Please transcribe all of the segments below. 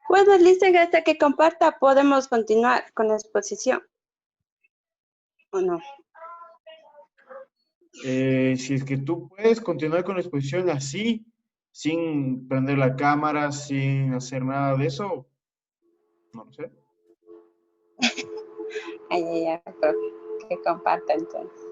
Bueno, listen, hasta que comparta podemos continuar con la exposición. ¿O no? Si es que tú puedes continuar con la exposición así, sin prender la cámara, sin hacer nada de eso, no lo sé. Ay, profe, que comparta entonces.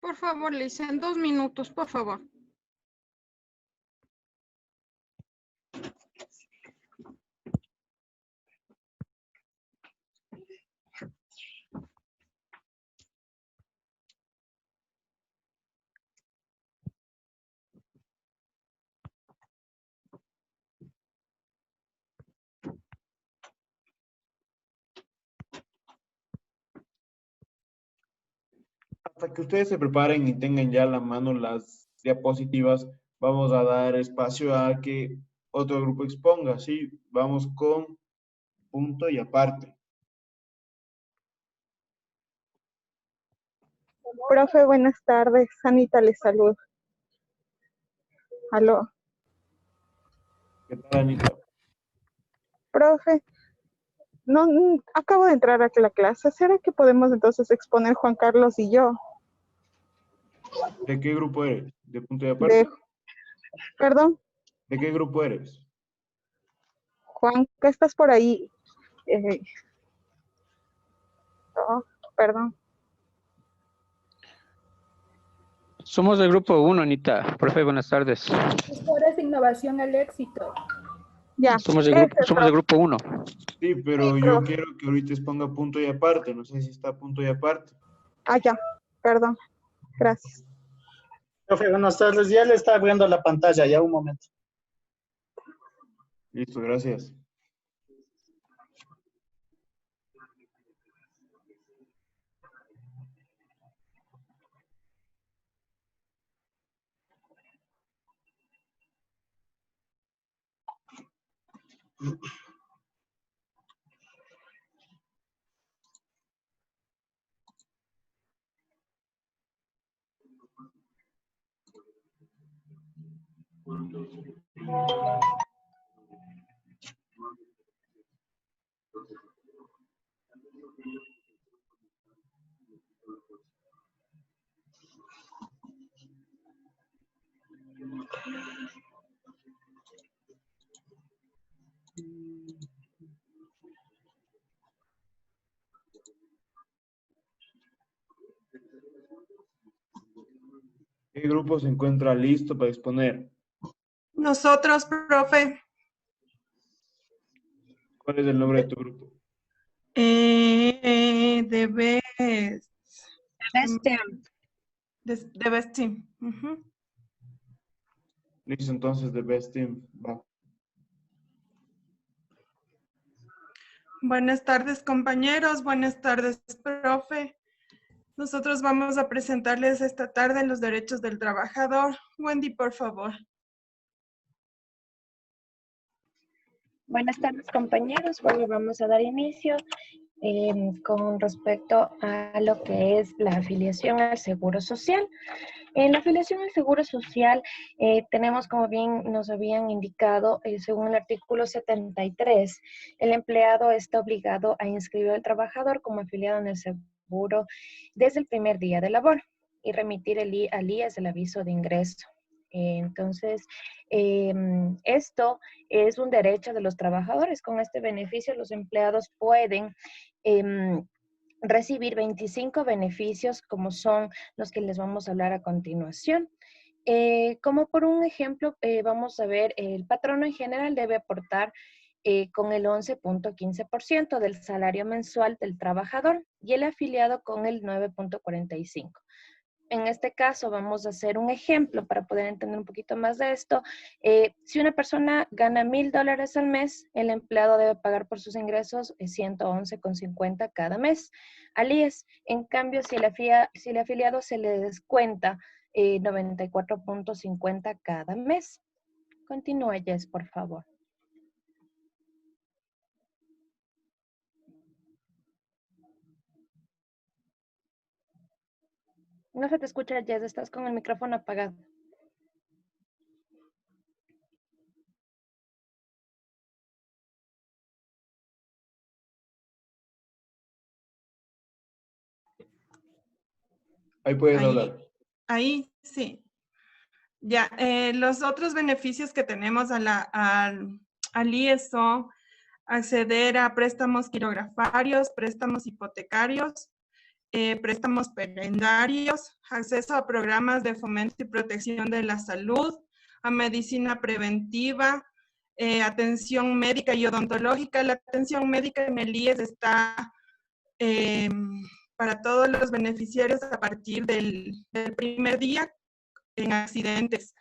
Por favor, Lisa, en 2 minutos, por favor. Hasta que ustedes se preparen y tengan ya a la mano las diapositivas, vamos a dar espacio a que otro grupo exponga, ¿sí? Vamos con punto y aparte. Profe, buenas tardes. Anita les saluda. Aló. ¿Qué tal, Anita? Profe, no, acabo de entrar a la clase. ¿Será que podemos entonces exponer Juan Carlos y yo? ¿De qué grupo eres? ¿De punto y aparte? Perdón, ¿De qué grupo eres? Juan, ¿qué estás por ahí? Oh, perdón. Somos del grupo 1, Anita. Profe, buenas tardes. Gestores de innovación al éxito. Ya. Somos del grupo 1. Sí, pero yo quiero que ahorita exponga punto y aparte. No sé si está punto y aparte. Ah, ya. Perdón. Gracias. Profe, buenas tardes. Ya le está abriendo la pantalla, ya un momento. Listo, gracias. ¿Qué grupo se encuentra listo para exponer? Nosotros, profe. ¿Cuál es el nombre de tu grupo? De Best. Best Team. De Best Team. Listo, entonces, The Best Team. Va. Buenas tardes, compañeros. Buenas tardes, profe. Nosotros vamos a presentarles esta tarde los derechos del trabajador. Wendy, por favor. Buenas tardes, compañeros. Bueno, vamos a dar inicio con respecto a lo que es la afiliación al Seguro Social. En la afiliación al Seguro Social tenemos, como bien nos habían indicado, según el artículo 73, el empleado está obligado a inscribir al trabajador como afiliado en el seguro desde el primer día de labor y remitir al IAS el aviso de ingreso. Entonces, esto es un derecho de los trabajadores. Con este beneficio, los empleados pueden recibir 25 beneficios, como son los que les vamos a hablar a continuación. Como por un ejemplo, vamos a ver, el patrono en general debe aportar con el 11.15% del salario mensual del trabajador y el afiliado con el 9.45%. En este caso vamos a hacer un ejemplo para poder entender un poquito más de esto. Si una persona gana $1,000 al mes, el empleado debe pagar por sus ingresos 111,50 cada mes al IES. En cambio, si el afiliado se le descuenta 94,50 cada mes. Continúa, Jess, por favor. No se te escucha, Jess, estás con el micrófono apagado. Ahí puedes hablar. Ahí, sí. Ya, los otros beneficios que tenemos al IES son acceder a préstamos quirografarios, préstamos hipotecarios, préstamos perendarios, acceso a programas de fomento y protección de la salud, a medicina preventiva, atención médica y odontológica. La atención médica en el IES está para todos los beneficiarios a partir del primer día en accidentes.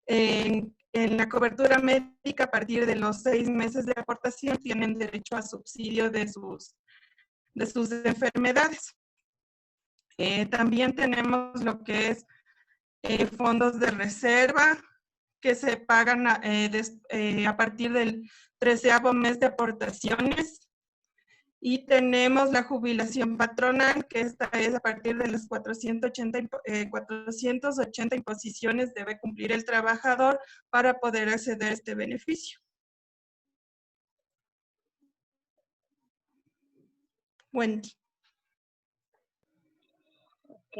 En la cobertura médica a partir de los 6 meses de aportación tienen derecho a subsidio de sus enfermedades. También tenemos lo que es fondos de reserva que se pagan a partir del 13º mes de aportaciones. Y tenemos la jubilación patronal, que esta es a partir de las 480 imposiciones debe cumplir el trabajador para poder acceder a este beneficio. Wendy. Ok.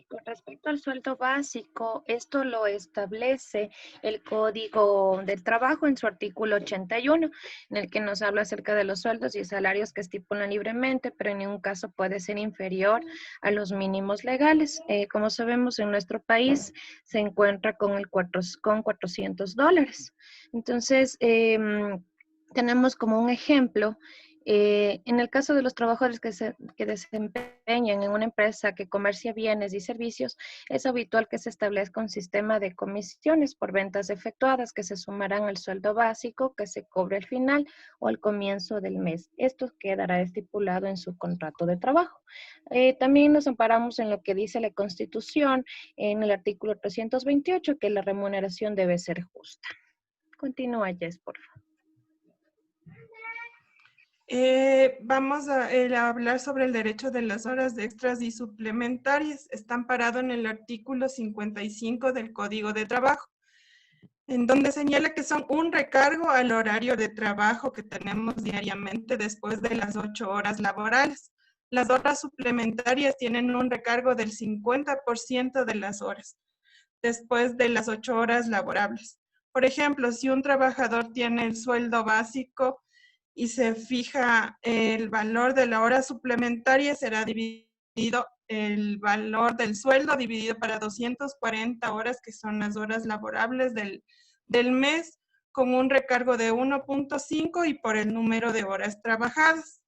Con respecto al sueldo básico, esto lo establece el Código del Trabajo en su artículo 81, en el que nos habla acerca de los sueldos y salarios que estipulan libremente, pero en ningún caso puede ser inferior a los mínimos legales. Como sabemos, en nuestro país se encuentra con $400. Entonces, tenemos como un ejemplo. En el caso de los trabajadores que desempeñan en una empresa que comercia bienes y servicios, es habitual que se establezca un sistema de comisiones por ventas efectuadas que se sumarán al sueldo básico que se cobre al final o al comienzo del mes. Esto quedará estipulado en su contrato de trabajo. También nos amparamos en lo que dice la Constitución en el artículo 328, que la remuneración debe ser justa. Continúa, Jess, por favor. Vamos a hablar sobre el derecho de las horas extras y suplementarias. Está amparado en el artículo 55 del Código de Trabajo, en donde señala que son un recargo al horario de trabajo que tenemos diariamente después de las 8 horas laborales. Las horas suplementarias tienen un recargo del 50% de las horas después de las 8 horas laborables. Por ejemplo, si un trabajador tiene el sueldo básico y se fija el valor de la hora suplementaria, será dividido el valor del sueldo dividido para 240 horas, que son las horas laborables del mes, con un recargo de 1.5 y por el número de horas trabajadas.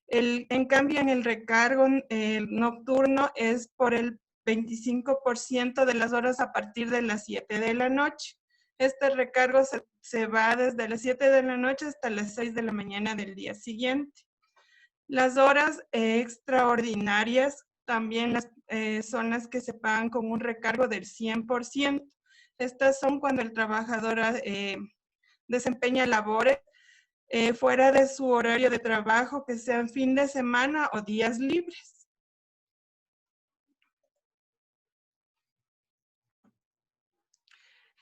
En cambio, en el recargo nocturno es por el 25% de las horas a partir de las 7 de la noche. Este recargo se va desde las 7 de la noche hasta las 6 de la mañana del día siguiente. Las horas extraordinarias también son las que se pagan con un recargo del 100%. Estas son cuando el trabajador desempeña labores fuera de su horario de trabajo, que sean fin de semana o días libres.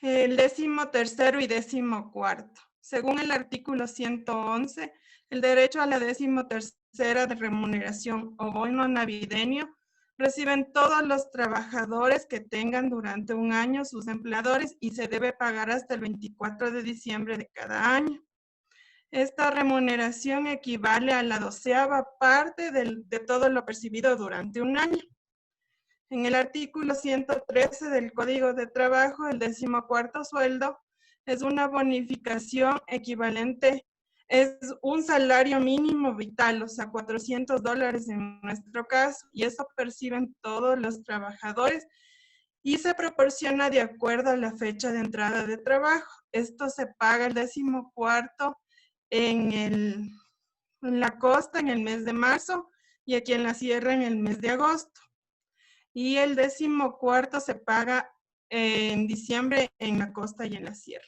El 13º y 14º. Según el artículo 111, el derecho a la 13ª de remuneración o bono navideño reciben todos los trabajadores que tengan durante un año sus empleadores y se debe pagar hasta el 24 de diciembre de cada año. Esta remuneración equivale a la 12ª parte de todo lo percibido durante un año. En el artículo 113 del Código de Trabajo, el 14º sueldo es una bonificación equivalente es un salario mínimo vital, o sea, $400 en nuestro caso, y eso perciben todos los trabajadores y se proporciona de acuerdo a la fecha de entrada de trabajo. Esto se paga el 14º en la costa en el mes de marzo y aquí en la sierra en el mes de agosto. Y el 14º se paga en diciembre en la costa y en la sierra.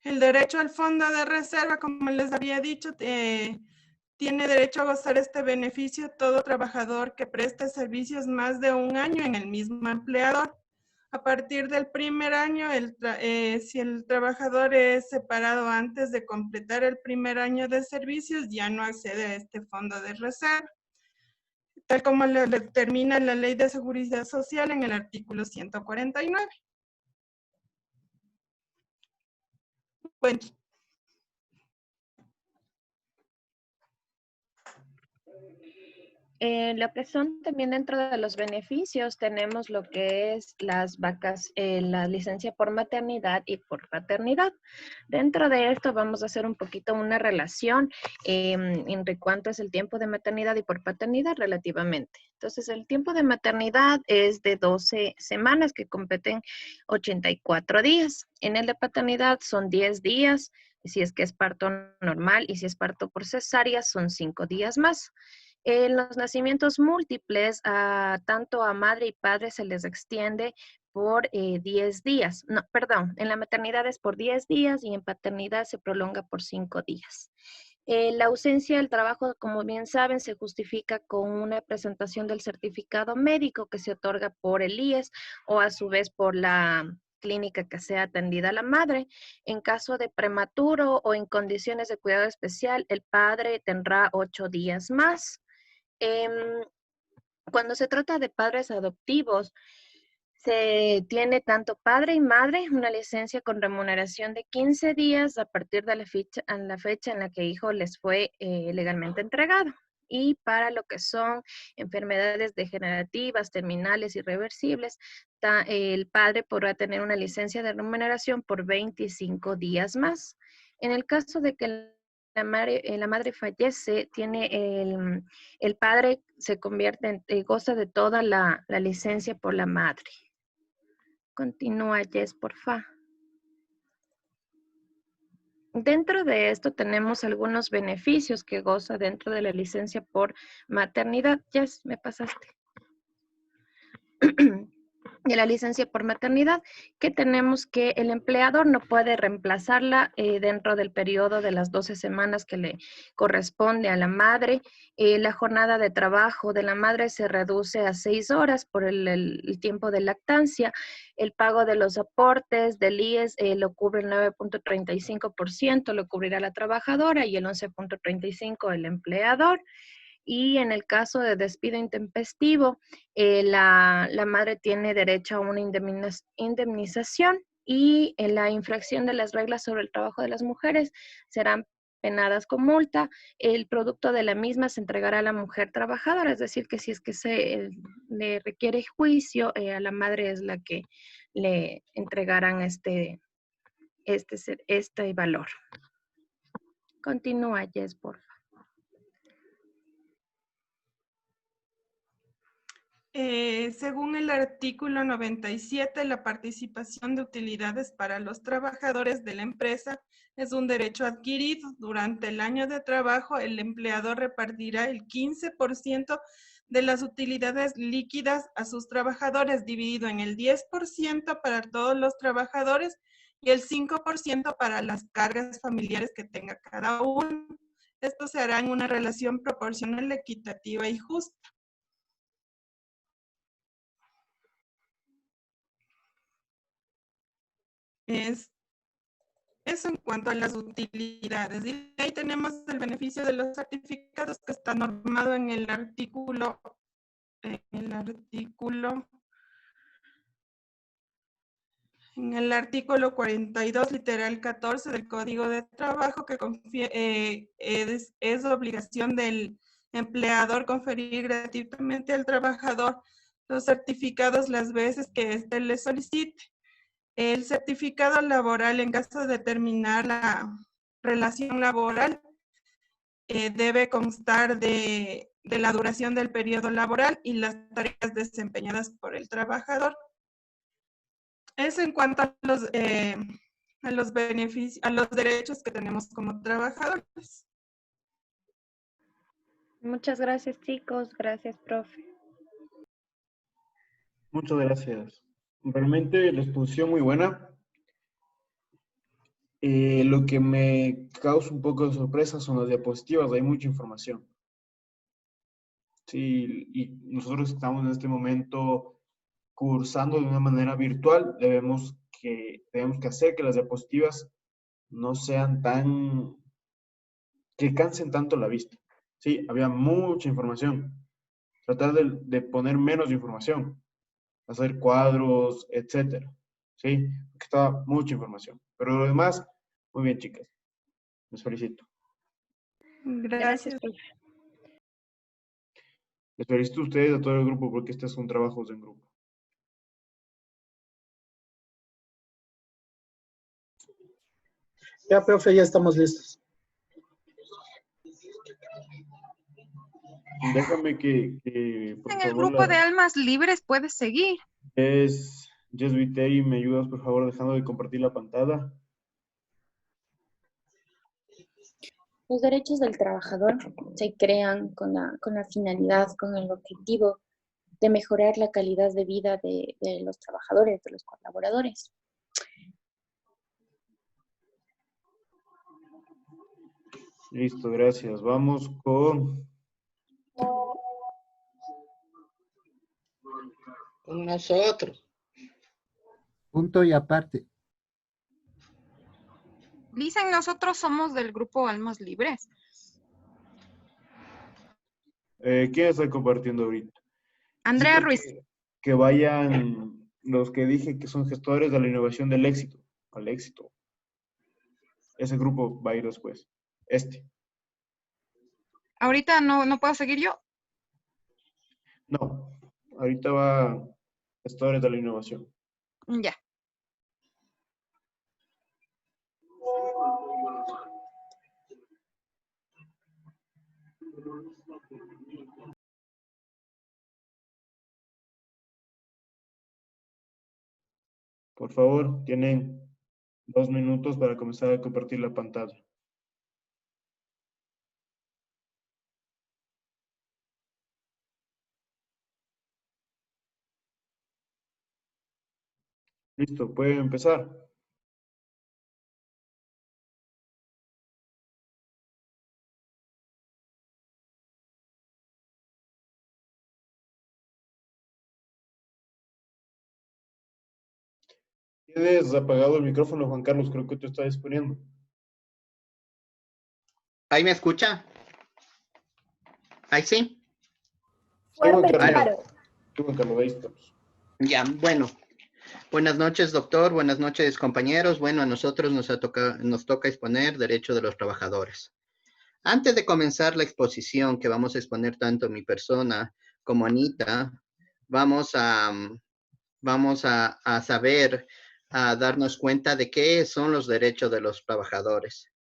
El derecho al fondo de reserva, como les había dicho, tiene derecho a gozar este beneficio todo trabajador que preste servicios más de un año en el mismo empleador. A partir del primer año, si el trabajador es separado antes de completar el primer año de servicios, ya no accede a este fondo de reserva, tal como lo determina la Ley de Seguridad Social en el artículo 149. Bueno. Lo que son también dentro de los beneficios tenemos lo que es las vacas, la licencia por maternidad y por paternidad. Dentro de esto vamos a hacer un poquito una relación entre cuánto es el tiempo de maternidad y por paternidad relativamente. Entonces el tiempo de maternidad es de 12 semanas que competen 84 días. En el de paternidad son 10 días, si es que es parto normal y si es parto por cesárea son 5 días más. En los nacimientos múltiples, tanto a madre y padre se les extiende por 10 días. No, perdón, en la maternidad es por 10 días y en paternidad se prolonga por 5 días. La ausencia del trabajo, como bien saben, se justifica con una presentación del certificado médico que se otorga por el IES o a su vez por la clínica que sea atendida a la madre. En caso de prematuro o en condiciones de cuidado especial, el padre tendrá 8 días más. Cuando se trata de padres adoptivos, se tiene tanto padre y madre una licencia con remuneración de 15 días a partir de la fecha en la que el hijo les fue legalmente entregado. Y para lo que son enfermedades degenerativas, terminales, irreversibles, el padre podrá tener una licencia de remuneración por 25 días más. En el caso de que la madre fallece, el padre se convierte goza de toda la licencia por la madre. Continúa, Jess, porfa. Dentro de esto tenemos algunos beneficios que goza dentro de la licencia por maternidad. Jess, me pasaste. De la licencia por maternidad, que tenemos que el empleador no puede reemplazarla dentro del periodo de las 12 semanas que le corresponde a la madre. La jornada de trabajo de la madre se reduce a 6 horas por el tiempo de lactancia. El pago de los aportes del IES lo cubre el 9.35%, lo cubrirá la trabajadora y el 11.35% el empleador. Y en el caso de despido intempestivo, la madre tiene derecho a una indemnización y en la infracción de las reglas sobre el trabajo de las mujeres serán penadas con multa. El producto de la misma se entregará a la mujer trabajadora, es decir, que si es que se le requiere juicio, a la madre es la que le entregarán este valor. Continúa, Jess, por favor. Según el artículo 97, la participación de utilidades para los trabajadores de la empresa es un derecho adquirido. Durante el año de trabajo, el empleador repartirá el 15% de las utilidades líquidas a sus trabajadores, dividido en el 10% para todos los trabajadores y el 5% para las cargas familiares que tenga cada uno. Esto se hará en una relación proporcional, equitativa y justa. Es eso en cuanto a las utilidades. Y ahí tenemos el beneficio de los certificados que está normado en el artículo 42, literal 14 del Código de Trabajo, que es obligación del empleador conferir gratuitamente al trabajador los certificados las veces que éste le solicite. El certificado laboral, en caso de terminar la relación laboral, debe constar de la duración del periodo laboral y las tareas desempeñadas por el trabajador. Eso en cuanto a los beneficios, a los derechos que tenemos como trabajadores. Muchas gracias, chicos. Gracias, profe. Muchas gracias. Realmente la exposición muy buena. Lo que me causa un poco de sorpresa son las diapositivas, hay mucha información. Sí, y nosotros estamos en este momento cursando de una manera virtual, tenemos que hacer que las diapositivas no sean que cansen tanto la vista. Sí, había mucha información. Tratar de poner menos información, hacer cuadros, etcétera. Sí, porque estaba mucha información. Pero lo demás, muy bien, chicas. Les felicito. Gracias. profe. Les felicito a ustedes, a todo el grupo, porque estos son trabajos en grupo. Ya, profe, ya estamos listos. Déjame que por En el favor, grupo de almas libres puedes seguir. Jess Viteri, ¿me ayudas, por favor, dejando de compartir la pantalla? Los derechos del trabajador se crean con la finalidad, con el objetivo de mejorar la calidad de vida de los trabajadores, de los colaboradores. Listo, gracias. Vamos con... Con nosotros. Punto y aparte. Dicen, nosotros somos del grupo Almas Libres. ¿Quién está compartiendo ahorita? Andrea Necesito Ruiz. que vayan los que dije que son gestores de la innovación del éxito. Al éxito. Ese grupo va a ir después. Ahorita no puedo seguir yo. No, ahorita va gestores de la innovación. Ya. Por favor, tienen 2 minutos para comenzar a compartir la pantalla. Listo, pueden empezar. Tienes apagado el micrófono, Juan Carlos, creo que te estás disponiendo. ¿Ahí me escucha? ¿Ahí sí? Fuerte y Juan Carlos. claro. Juan Carlos, ahí estamos. Ya, bueno. Buenas noches, doctor. Buenas noches, compañeros. Bueno, a nosotros nos toca exponer derecho de los trabajadores. Antes de comenzar la exposición que vamos a exponer tanto mi persona como Anita, vamos a saber, a darnos cuenta de qué son los derechos de los trabajadores.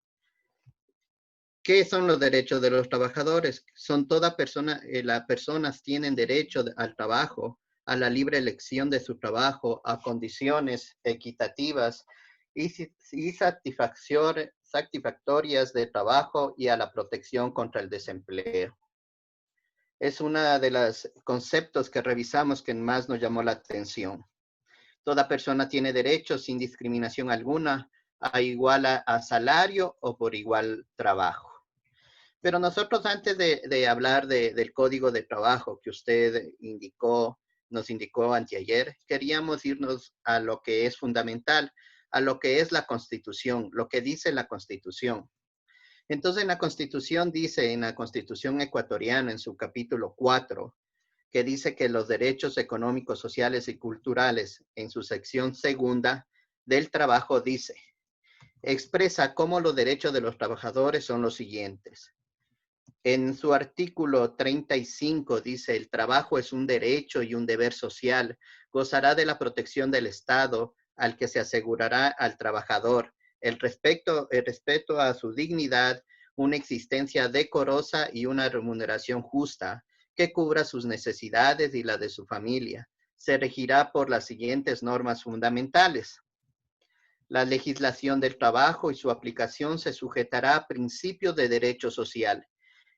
¿Qué son los derechos de los trabajadores? Son toda persona, las personas tienen derecho al trabajo, a la libre elección de su trabajo, a condiciones equitativas y satisfactorias de trabajo y a la protección contra el desempleo. Es uno de los conceptos que revisamos que más nos llamó la atención. Toda persona tiene derecho sin discriminación alguna a igual a salario o por igual trabajo. Pero nosotros antes de hablar del Código de Trabajo que usted nos indicó anteayer, queríamos irnos a lo que es fundamental, a lo que es la Constitución, lo que dice la Constitución. Entonces, en la Constitución dice, en la Constitución ecuatoriana, en su capítulo 4, que dice que los derechos económicos, sociales y culturales, en su sección segunda del trabajo, dice, expresa cómo los derechos de los trabajadores son los siguientes. En su artículo 35 dice, el trabajo es un derecho y un deber social, gozará de la protección del Estado, al que se asegurará al trabajador el respeto a su dignidad, una existencia decorosa y una remuneración justa que cubra sus necesidades y la de su familia. Se regirá por las siguientes normas fundamentales. La legislación del trabajo y su aplicación se sujetará a principios de derecho social.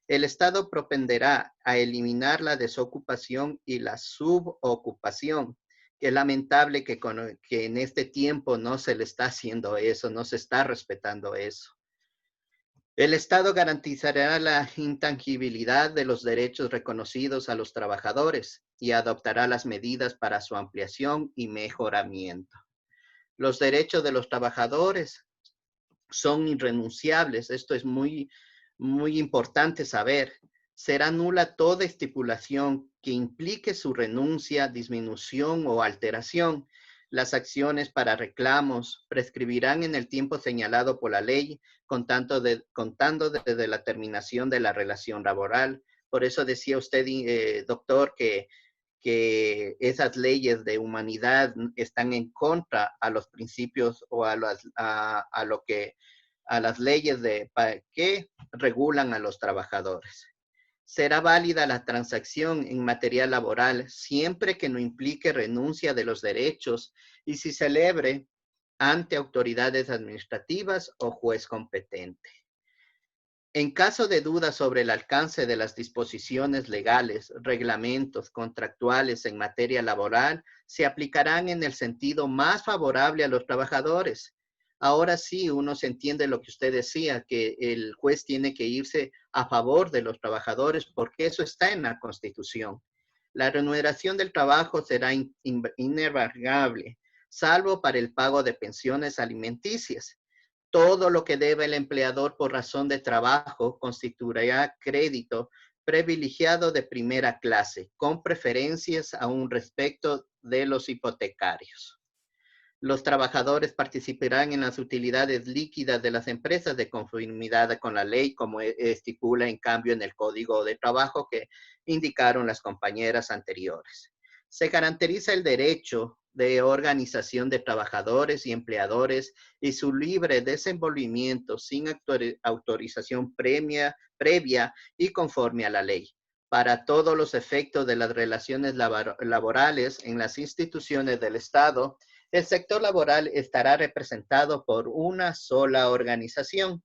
El Estado propenderá a eliminar la desocupación y la subocupación. Qué lamentable que en este tiempo no se le está haciendo eso, no se está respetando eso. El Estado garantizará la intangibilidad de los derechos reconocidos a los trabajadores y adoptará las medidas para su ampliación y mejoramiento. Los derechos de los trabajadores son irrenunciables. Esto es muy importante saber. Será nula toda estipulación que implique su renuncia, disminución o alteración. Las acciones para reclamos prescribirán en el tiempo señalado por la ley, contando desde la terminación de la relación laboral. Por eso decía usted, doctor, que esas leyes de humanidad están en contra a los principios o a las leyes que regulan a los trabajadores. Será válida la transacción en materia laboral siempre que no implique renuncia de los derechos y si celebre ante autoridades administrativas o juez competente. En caso de duda sobre el alcance de las disposiciones legales, reglamentos contractuales en materia laboral, se aplicarán en el sentido más favorable a los trabajadores. Ahora sí, uno se entiende lo que usted decía, que el juez tiene que irse a favor de los trabajadores porque eso está en la Constitución. La remuneración del trabajo será inembargable, salvo para el pago de pensiones alimenticias. Todo lo que debe el empleador por razón de trabajo constituirá crédito privilegiado de primera clase, con preferencias aún respecto de los hipotecarios. Los trabajadores participarán en las utilidades líquidas de las empresas de conformidad con la ley, como estipula en cambio en el Código de Trabajo que indicaron las compañeras anteriores. Se garantiza el derecho de organización de trabajadores y empleadores y su libre desenvolvimiento sin autorización previa y conforme a la ley. Para todos los efectos de las relaciones laborales en las instituciones del Estado, el sector laboral estará representado por una sola organización.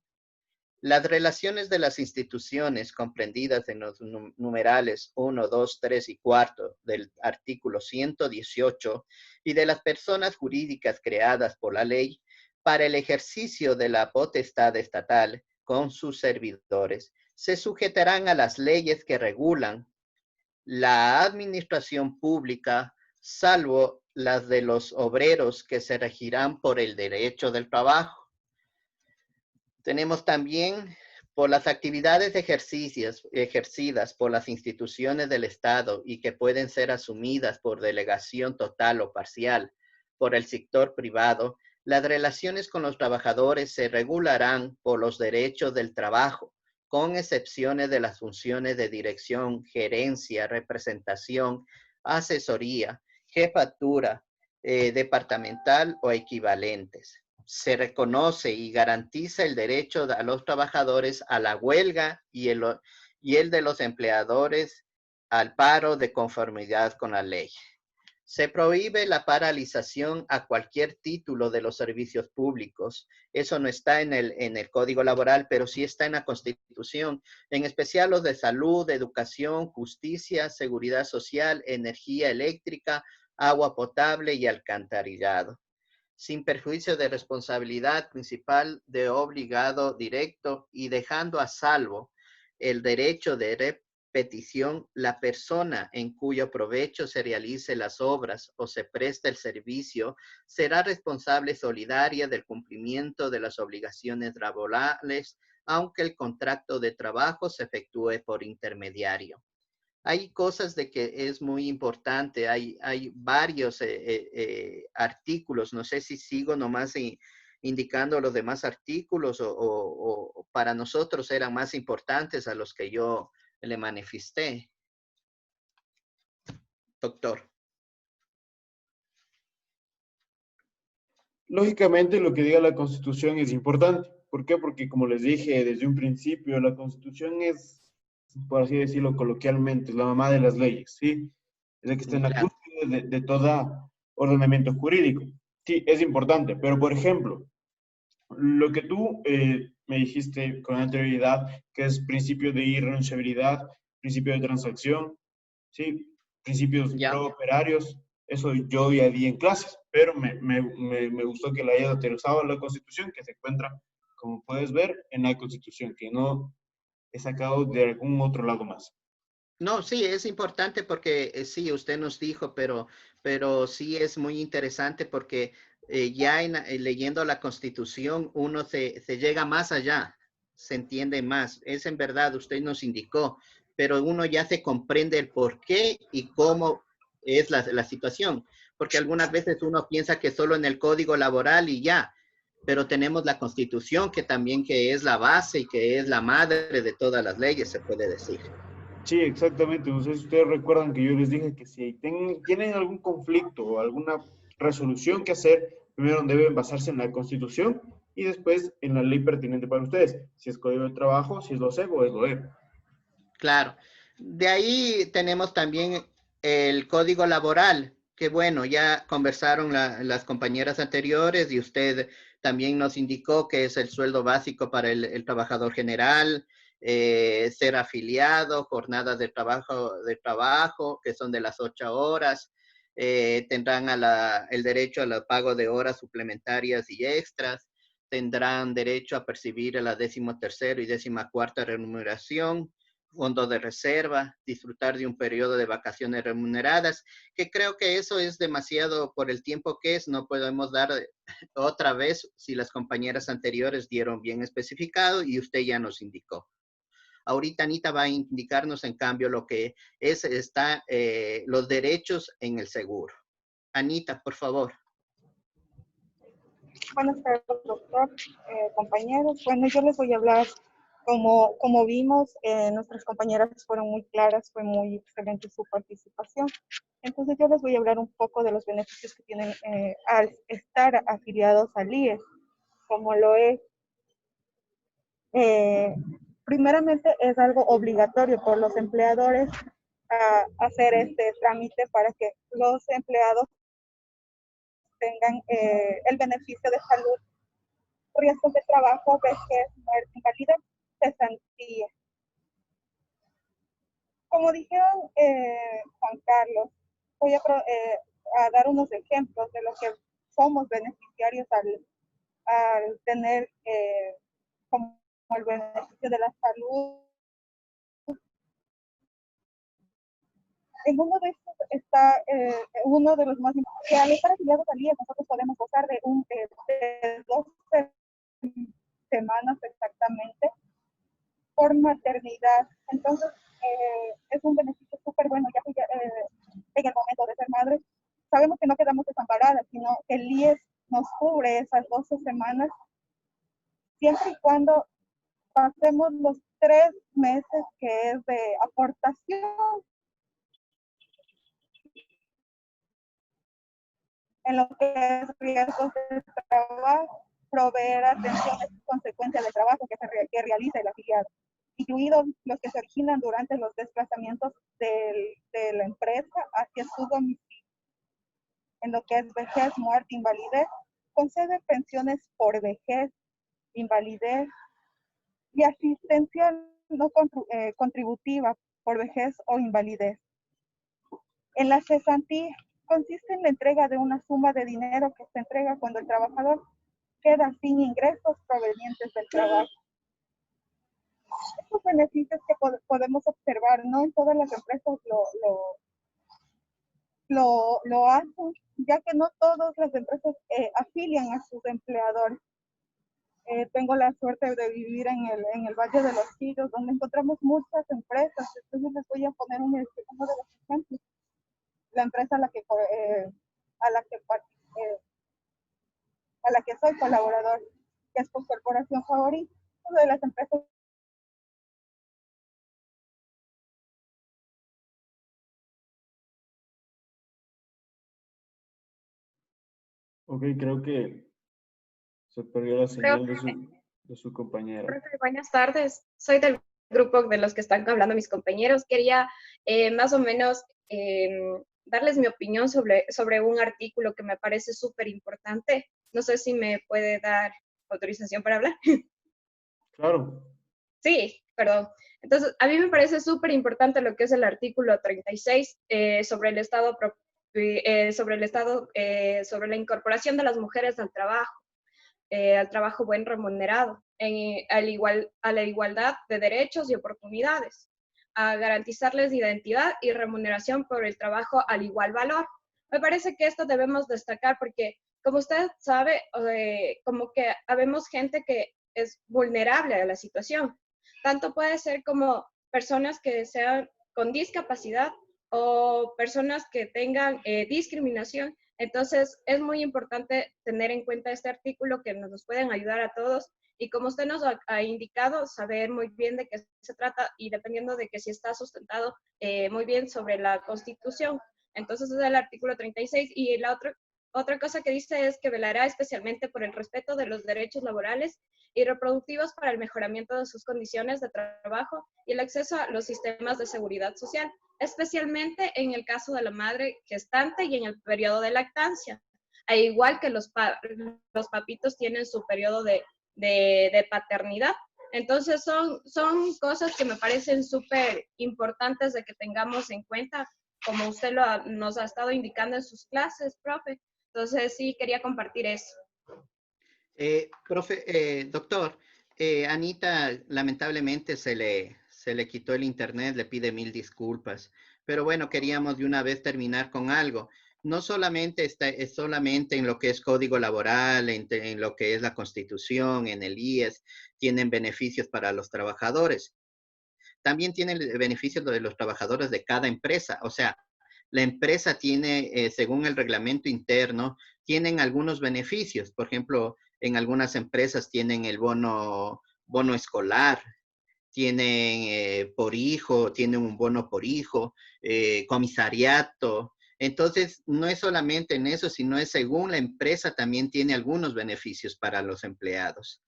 Las relaciones de las instituciones comprendidas en los numerales 1, 2, 3 y 4 del artículo 118 y de las personas jurídicas creadas por la ley para el ejercicio de la potestad estatal con sus servidores se sujetarán a las leyes que regulan la administración pública, salvo las de los obreros que se regirán por el derecho del trabajo. Tenemos también por las actividades ejercidas por las instituciones del Estado y que pueden ser asumidas por delegación total o parcial por el sector privado, las relaciones con los trabajadores se regularán por los derechos del trabajo, con excepciones de las funciones de dirección, gerencia, representación, asesoría, jefatura departamental o equivalentes. Se reconoce y garantiza el derecho a los trabajadores a la huelga y el de los empleadores al paro de conformidad con la ley. Se prohíbe la paralización a cualquier título de los servicios públicos. Eso no está en el Código Laboral, pero sí está en la Constitución, en especial los de salud, educación, justicia, seguridad social, energía eléctrica, agua potable y alcantarillado, sin perjuicio de responsabilidad principal de obligado directo y dejando a salvo el derecho de repetición la persona en cuyo provecho se realice las obras o se preste el servicio será responsable solidaria del cumplimiento de las obligaciones laborales, aunque el contrato de trabajo se efectúe por intermediario. Hay cosas de que es muy importante, hay varios artículos, no sé si sigo nomás indicando los demás artículos o para nosotros eran más importantes a los que yo le manifesté. Doctor. lógicamente lo que diga la Constitución es importante. ¿Por qué? Porque como les dije desde un principio, la Constitución es, por así decirlo coloquialmente, es la mamá de las leyes, ¿sí? Es la que está en la Claro. cúspide de todo ordenamiento jurídico. Sí, es importante, pero por ejemplo, lo que tú me dijiste con anterioridad, que es principio de irrenunciabilidad, principio de transacción, ¿sí? Principios Ya. pro-operarios, eso yo ya di en clases, pero me gustó que la hayas aterrizado a la Constitución, que se encuentra, como puedes ver, en la Constitución, que no he sacado de algún otro lado más. No, sí, es importante porque sí, usted nos dijo, pero sí es muy interesante porque ya leyendo la Constitución uno se llega más allá, se entiende más. Es en verdad, usted nos indicó, pero uno ya se comprende el por qué y cómo es la situación. Porque algunas veces uno piensa que solo en el código laboral y ya, pero tenemos la Constitución que también que es la base y que es la madre de todas las leyes, se puede decir. Sí, exactamente. No sé si ustedes recuerdan que yo les dije que si tienen algún conflicto o alguna resolución que hacer, primero deben basarse en la Constitución y después en la ley pertinente para ustedes. Si es Código de Trabajo, si es LOCEP o es LOEP. Claro. De ahí tenemos también el código laboral, que bueno, ya conversaron las compañeras anteriores y usted también nos indicó que es el sueldo básico para el trabajador general, ser afiliado, jornadas de trabajo, que son de las 8 horas, tendrán el derecho al pago de horas suplementarias y extras, tendrán derecho a percibir la 13ª y 14ª remuneración, fondo de reserva, disfrutar de un periodo de vacaciones remuneradas, que creo que eso es demasiado por el tiempo que es, no podemos dar otra vez si las compañeras anteriores dieron bien especificado y usted ya nos indicó. Ahorita Anita va a indicarnos en cambio lo que está los derechos en el seguro. Anita, por favor. Buenas tardes, doctor, compañeros. Bueno, yo les voy a hablar, como vimos, nuestras compañeras fueron muy claras, fue muy excelente su participación. Entonces yo les voy a hablar un poco de los beneficios que tienen al estar afiliados al IES, como lo es. Primeramente es algo obligatorio por los empleadores a hacer este trámite para que los empleados tengan el beneficio de salud, riesgos de trabajo, vejez, muerte, invalidez, cesantía. Como dijeron Juan Carlos, voy a dar unos ejemplos de lo que somos beneficiarios al tener como el beneficio de la salud. En uno de estos está uno de los más importantes, que al estar afiliados al IES nosotros podemos gozar de 12 semanas exactamente por maternidad. Entonces, es un beneficio súper bueno, ya que en el momento de ser madre, sabemos que no quedamos desamparadas, sino que el IES nos cubre esas 12 semanas, siempre y cuando pasemos los 3 meses que es de aportación en lo que es riesgos de trabajo, proveer atención a consecuencias del trabajo que realiza el afiliado, incluidos los que se originan durante los desplazamientos de la empresa hacia su domicilio. En lo que es vejez, muerte, invalidez, concede pensiones por vejez, invalidez y asistencia no contributiva por vejez o invalidez. En la cesantía consiste en la entrega de una suma de dinero que se entrega cuando el trabajador queda sin ingresos provenientes del trabajo. Estos beneficios que podemos observar, no en todas las empresas lo hacen, ya que no todas las empresas afilian a sus empleadores. Tengo la suerte de vivir en el Valle de los Chillos, donde encontramos muchas empresas. Entonces les voy a poner uno de los ejemplos. La empresa a la que soy colaborador, que es por Corporación Favorita, una de las empresas. Ok, creo que Se perdió la señal de su compañera. Profe, buenas tardes. Soy del grupo de los que están hablando mis compañeros. Quería más o menos darles mi opinión sobre un artículo que me parece súper importante. No sé si me puede dar autorización para hablar. Claro. Sí, perdón. Entonces, a mí me parece súper importante lo que es el artículo 36 sobre el Estado, sobre la incorporación de las mujeres al trabajo buen remunerado, a la igualdad de derechos y oportunidades, a garantizarles identidad y remuneración por el trabajo al igual valor. Me parece que esto debemos destacar porque, como usted sabe, como que habemos gente que es vulnerable a la situación. Tanto puede ser como personas que sean con discapacidad o personas que tengan discriminación. Entonces, es muy importante tener en cuenta este artículo que nos pueden ayudar a todos y como usted nos ha indicado, saber muy bien de qué se trata y dependiendo de que si está sustentado muy bien sobre la Constitución. Entonces, es el artículo 36 y la otra cosa que dice es que velará especialmente por el respeto de los derechos laborales y reproductivos para el mejoramiento de sus condiciones de trabajo y el acceso a los sistemas de seguridad social, especialmente en el caso de la madre gestante y en el periodo de lactancia. Al igual que los papitos tienen su periodo de paternidad. Entonces son cosas que me parecen súper importantes de que tengamos en cuenta, como usted nos ha estado indicando en sus clases, profe. Entonces sí, quería compartir eso. Doctor, Anita lamentablemente se le quitó el internet, le pide 1000 disculpas, pero bueno, queríamos de una vez terminar con algo. No solamente es solamente en lo que es código laboral, en lo que es la Constitución, en el IES, tienen beneficios para los trabajadores. También tienen beneficios de los trabajadores de cada empresa. O sea, la empresa tiene, según el reglamento interno, tienen algunos beneficios. Por ejemplo, en algunas empresas tienen el bono escolar, tienen por hijo, tienen un bono por hijo, comisariato. Entonces, no es solamente en eso, sino es según la empresa también tiene algunos beneficios para los empleados.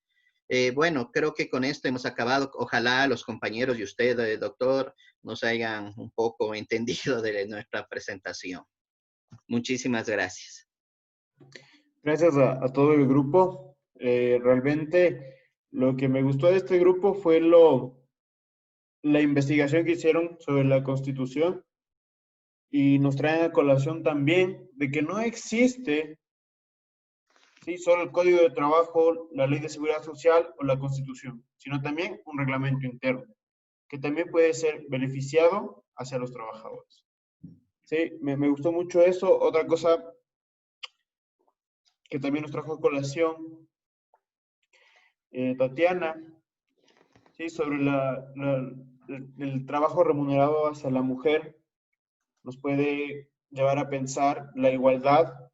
Bueno, creo que con esto hemos acabado. Ojalá los compañeros y usted, doctor, nos hayan un poco entendido de nuestra presentación. Muchísimas gracias. Gracias a todo el grupo. Realmente lo que me gustó de este grupo fue la investigación que hicieron sobre la Constitución y nos traen a colación también de que no existe solo el Código de Trabajo, la Ley de Seguridad Social o la Constitución, sino también un reglamento interno que también puede ser beneficiado hacia los trabajadores. Sí, me gustó mucho eso. Otra cosa que también nos trajo a colación Tatiana, ¿sí? Sobre el trabajo remunerado hacia la mujer, nos puede llevar a pensar la igualdad,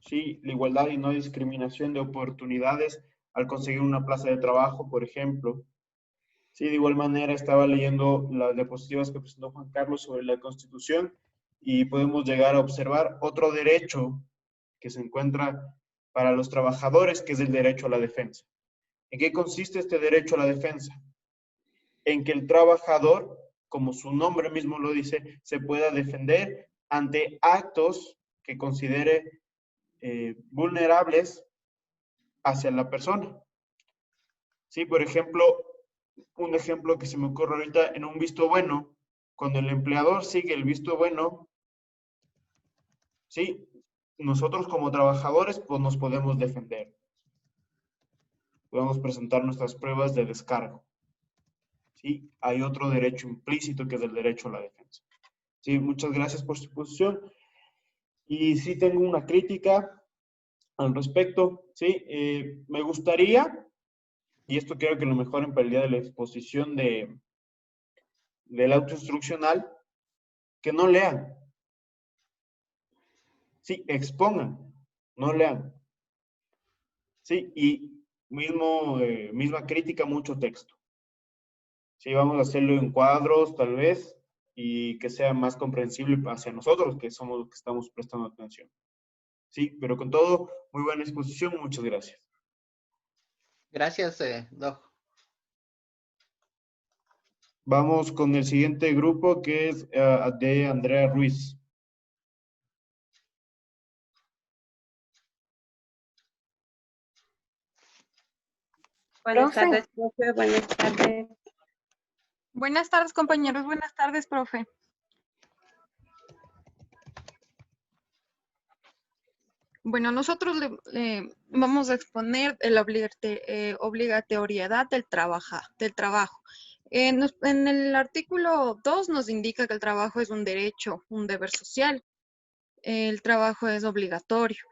¿sí? La igualdad y no discriminación de oportunidades al conseguir una plaza de trabajo, por ejemplo. Sí, de igual manera estaba leyendo las diapositivas que presentó Juan Carlos sobre la Constitución y podemos llegar a observar otro derecho que se encuentra para los trabajadores, que es el derecho a la defensa. ¿En qué consiste este derecho a la defensa? En que el trabajador, como su nombre mismo lo dice, se pueda defender ante actos que considere vulnerables hacia la persona. Sí, por ejemplo, un ejemplo que se me ocurre ahorita en un visto bueno, cuando el empleador sigue el visto bueno, sí, nosotros como trabajadores pues nos podemos defender. Podemos presentar nuestras pruebas de descargo. ¿Sí? Hay otro derecho implícito que es el derecho a la defensa. Sí, muchas gracias por su exposición. Y sí tengo una crítica al respecto. Sí, me gustaría, y esto quiero que lo mejoren para el día de la exposición del autoinstruccional, que no lean. Sí, expongan, no lean. Sí, y misma crítica, mucho texto. Sí, vamos a hacerlo en cuadros, tal vez, y que sea más comprensible hacia nosotros, que somos los que estamos prestando atención. Sí, pero con todo, muy buena exposición, muchas gracias. Gracias, Doc. Vamos con el siguiente grupo que es de Andrea Ruiz. Buenas Profe. tardes, profe. Buenas tardes. Buenas tardes, compañeros. Buenas tardes, profe. Bueno, nosotros le vamos a exponer la obligatoriedad del trabajo. En el artículo 2 nos indica que el trabajo es un derecho, un deber social. El trabajo es obligatorio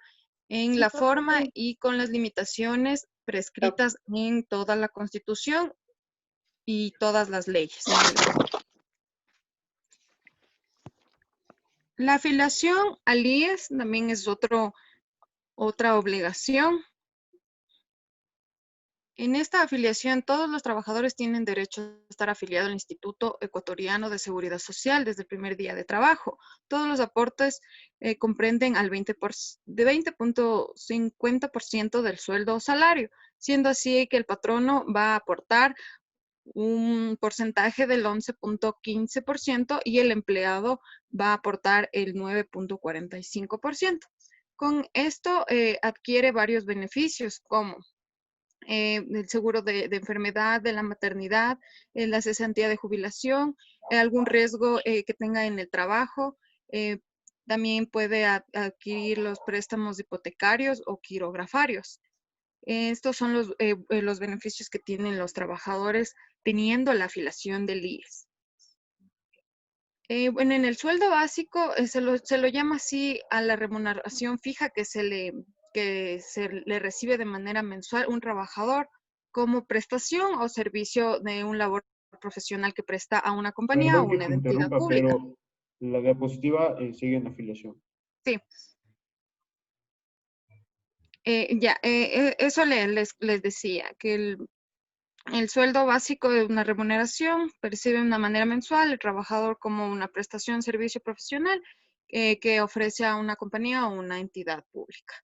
en la forma y con las limitaciones prescritas en toda la Constitución y todas las leyes. La afiliación al IES también es otra obligación. En esta afiliación, todos los trabajadores tienen derecho a estar afiliados al Instituto Ecuatoriano de Seguridad Social desde el primer día de trabajo. Todos los aportes comprenden de 20.50% del sueldo o salario, siendo así que el patrono va a aportar un porcentaje del 11.15% y el empleado va a aportar el 9.45%. Con esto adquiere varios beneficios como el seguro de enfermedad, de la maternidad, la cesantía de jubilación, algún riesgo que tenga en el trabajo. También puede adquirir los préstamos hipotecarios o quirografarios. Estos son los beneficios que tienen los trabajadores teniendo la afiliación del IES. Bueno, en el sueldo básico se lo llama así a la remuneración fija que se le recibe de manera mensual un trabajador como prestación o servicio de un labor profesional que presta a una compañía o Perdón que una te entidad interrumpa, pública. pero la diapositiva sigue en afiliación. Sí. Eso les decía, que el sueldo básico de una remuneración percibe de una manera mensual el trabajador como una prestación, servicio profesional que ofrece a una compañía o una entidad pública.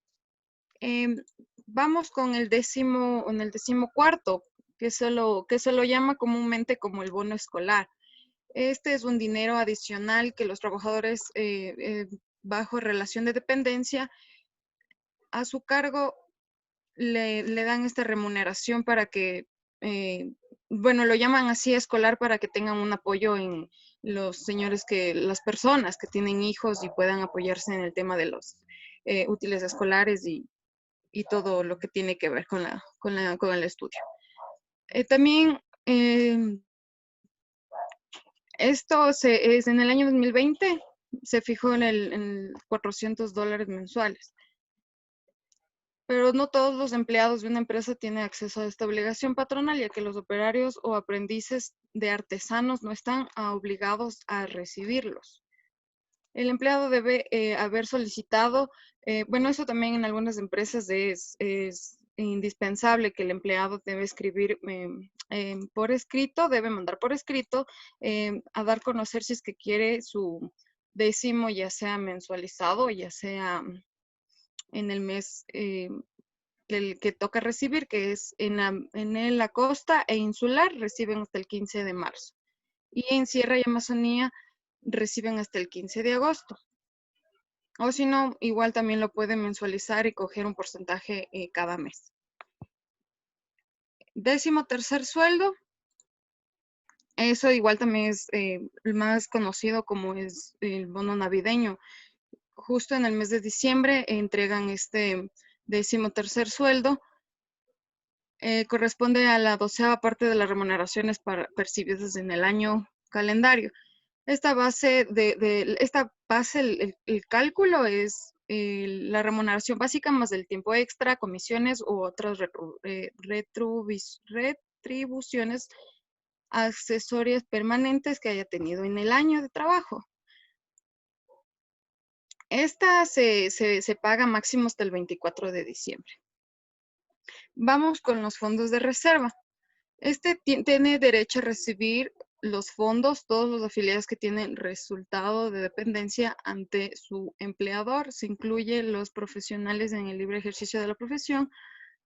Vamos con el 14º, que se lo llama comúnmente como el bono escolar. Este es un dinero adicional que los trabajadores bajo relación de dependencia a su cargo le dan esta remuneración para que, bueno, lo llaman así escolar para que tengan un apoyo en las personas que tienen hijos y puedan apoyarse en el tema de los útiles escolares y todo lo que tiene que ver con el estudio. También esto es en el año 2020 se fijó en $400 mensuales. Pero no todos los empleados de una empresa tienen acceso a esta obligación patronal, ya que los operarios o aprendices de artesanos no están obligados a recibirlos. El empleado debe haber solicitado, bueno, eso también en algunas empresas es indispensable que el empleado debe escribir por escrito, debe mandar por escrito a dar a conocer si es que quiere su décimo, ya sea mensualizado, ya sea en el mes que toca recibir, que es en la costa e insular, reciben hasta el 15 de marzo. Y en Sierra y Amazonía reciben hasta el 15 de agosto. O si no, igual también lo pueden mensualizar y coger un porcentaje cada mes. 13º sueldo. Eso igual también es el más conocido como es el bono navideño. Justo en el mes de diciembre entregan este 13º sueldo. Corresponde a la 12ª parte de las remuneraciones percibidas en el año calendario. Esta base, el cálculo es la remuneración básica más del tiempo extra, comisiones u otras retribuciones accesorias permanentes que haya tenido en el año de trabajo. Esta se paga máximo hasta el 24 de diciembre. Vamos con los fondos de reserva. Este tiene derecho a recibir los fondos, todos los afiliados que tienen resultado de dependencia ante su empleador. Se incluye los profesionales en el libre ejercicio de la profesión,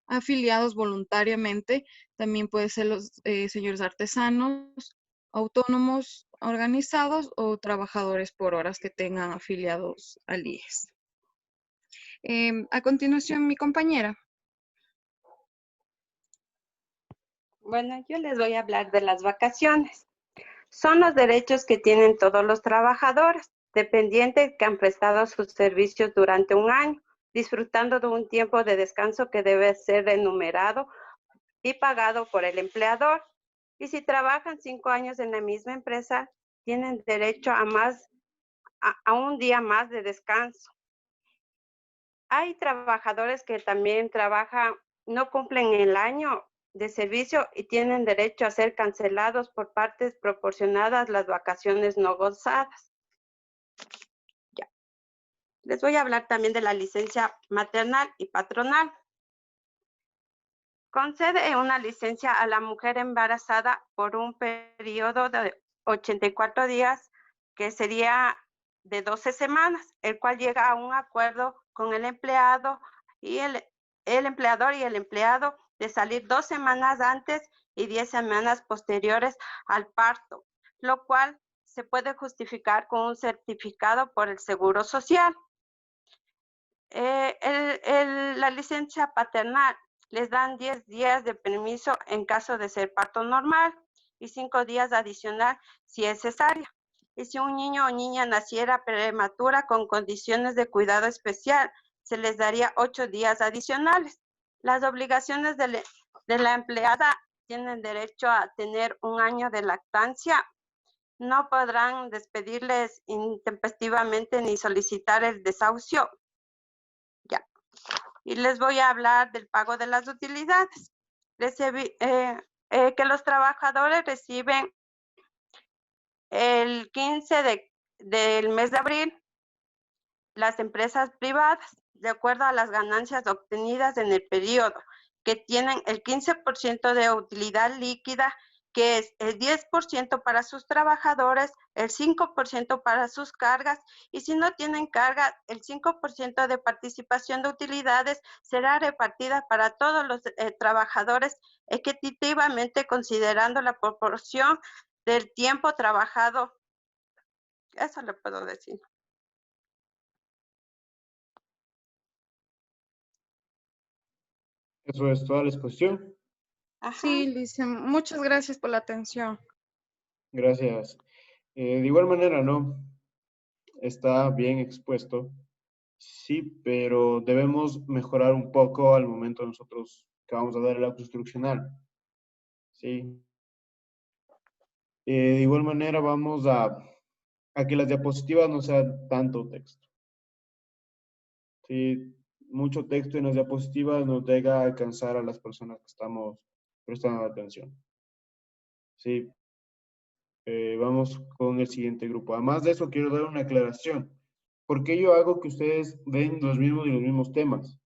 afiliados voluntariamente, también puede ser los señores artesanos, autónomos organizados o trabajadores por horas que tengan afiliados al IES. A continuación, mi compañera. Bueno, yo les voy a hablar de las vacaciones. Son los derechos que tienen todos los trabajadores, dependientes que han prestado sus servicios durante un año, disfrutando de un tiempo de descanso que debe ser remunerado y pagado por el empleador. Y si trabajan 5 años en la misma empresa, tienen derecho a un día más de descanso. Hay trabajadores que también trabajan, no cumplen el año de servicio y tienen derecho a ser cancelados por partes proporcionadas las vacaciones no gozadas. Ya. Les voy a hablar también de la licencia maternal y patronal. Concede una licencia a la mujer embarazada por un periodo de 84 días, que sería de 12 semanas, el cual llega a un acuerdo con el empleado y el empleador y el empleado de salir 2 semanas antes y 10 semanas posteriores al parto, lo cual se puede justificar con un certificado por el Seguro Social. La licencia paternal les dan 10 días de permiso en caso de ser parto normal y 5 días adicional si es cesárea. Y si un niño o niña naciera prematura con condiciones de cuidado especial, se les daría 8 días adicionales. Las obligaciones de la empleada tienen derecho a tener un año de lactancia. No podrán despedirles intempestivamente ni solicitar el desahucio. Ya. Y les voy a hablar del pago de las utilidades. Que los trabajadores reciben el 15 del mes de abril, las empresas privadas, de acuerdo a las ganancias obtenidas en el periodo, que tienen el 15% de utilidad líquida, que es el 10% para sus trabajadores, el 5% para sus cargas, y si no tienen carga, el 5% de participación de utilidades será repartida para todos los trabajadores equitativamente, considerando la proporción del tiempo trabajado. Eso le puedo decir. Eso es toda la exposición. Sí, Licia, muchas gracias por la atención. Gracias. De igual manera, ¿no? Está bien expuesto. Sí, pero debemos mejorar un poco al momento nosotros que vamos a dar el acto instruccional. Sí. De igual manera vamos a que las diapositivas no sean tanto texto. Sí, mucho texto en las diapositivas nos llega a alcanzar a las personas que estamos prestando atención. Sí. Vamos con el siguiente grupo. Además de eso, quiero dar una aclaración. ¿Por qué yo hago que ustedes ven los mismos temas?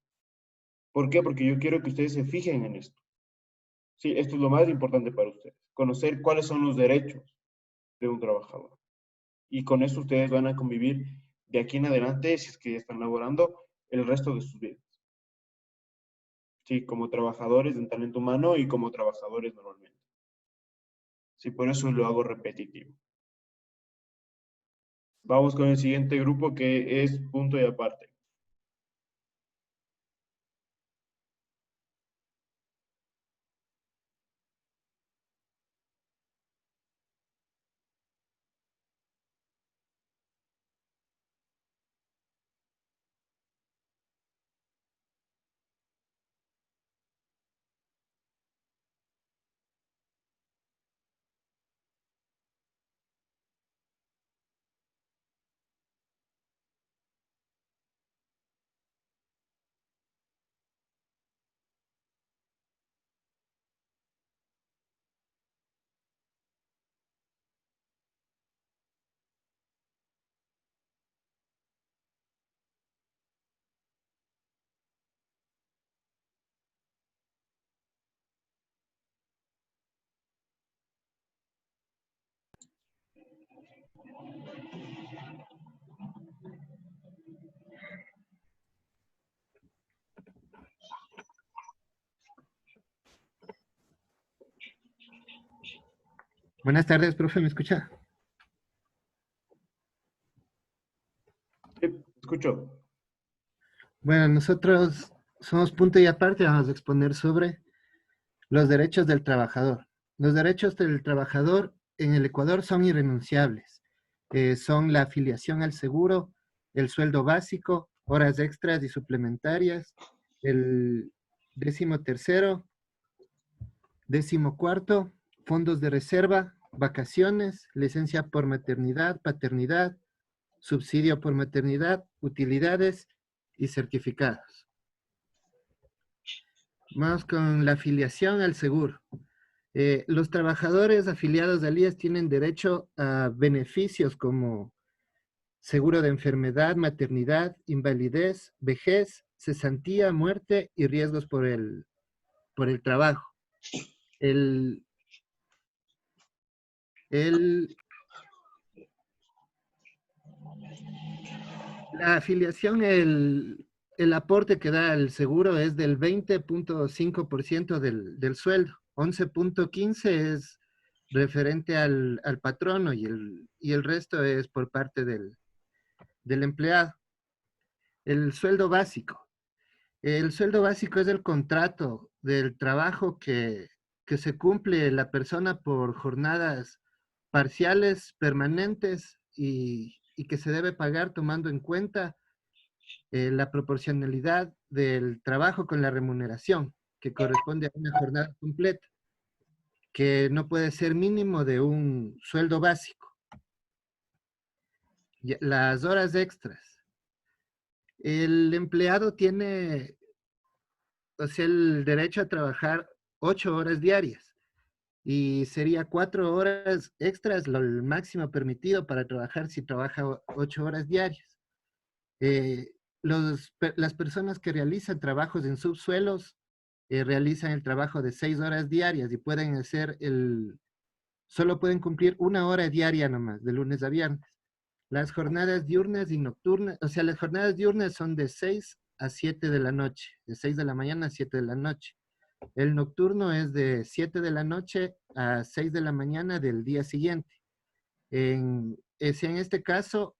¿Por qué? Porque yo quiero que ustedes se fijen en esto. Sí, esto es lo más importante para ustedes. Conocer cuáles son los derechos de un trabajador. Y con eso ustedes van a convivir de aquí en adelante, si es que ya están laborando, el resto de sus vidas. Sí, como trabajadores en talento humano y como trabajadores normalmente. Sí, por eso lo hago repetitivo. Vamos con el siguiente grupo, que es punto y aparte. Buenas tardes, profe, ¿me escucha? Sí, escucho. Bueno, nosotros somos punto y aparte, vamos a exponer sobre los derechos del trabajador. Los derechos del trabajador en el Ecuador son irrenunciables. Son la afiliación al seguro, el sueldo básico, horas extras y suplementarias, el 13º, 14º, fondos de reserva, vacaciones, licencia por maternidad, paternidad, subsidio por maternidad, utilidades y certificados. Vamos con la afiliación al seguro. Los trabajadores afiliados al IES tienen derecho a beneficios como seguro de enfermedad, maternidad, invalidez, vejez, cesantía, muerte y riesgos por el trabajo. La afiliación, el aporte que da el seguro es del 20.5% del sueldo. 11.15 es referente al patrono y el resto es por parte del empleado. El sueldo básico. El sueldo básico es el contrato del trabajo que se cumple la persona por jornadas parciales, permanentes y que se debe pagar tomando en cuenta la proporcionalidad del trabajo con la remuneración, que corresponde a una jornada completa, que no puede ser mínimo de un sueldo básico. Las horas extras. El empleado tiene, o sea, el derecho a trabajar 8 horas diarias y sería 4 horas extras lo el máximo permitido para trabajar si trabaja 8 horas diarias. Las personas que realizan trabajos en subsuelos realizan el trabajo de 6 horas diarias y pueden hacer solo pueden cumplir 1 hora diaria nomás, de lunes a viernes. Las jornadas diurnas y nocturnas, o sea, las jornadas diurnas son de 6 a 7 de la noche, de 6 de la mañana a 7 de la noche. El nocturno es de 7 de la noche a 6 de la mañana del día siguiente. En este caso,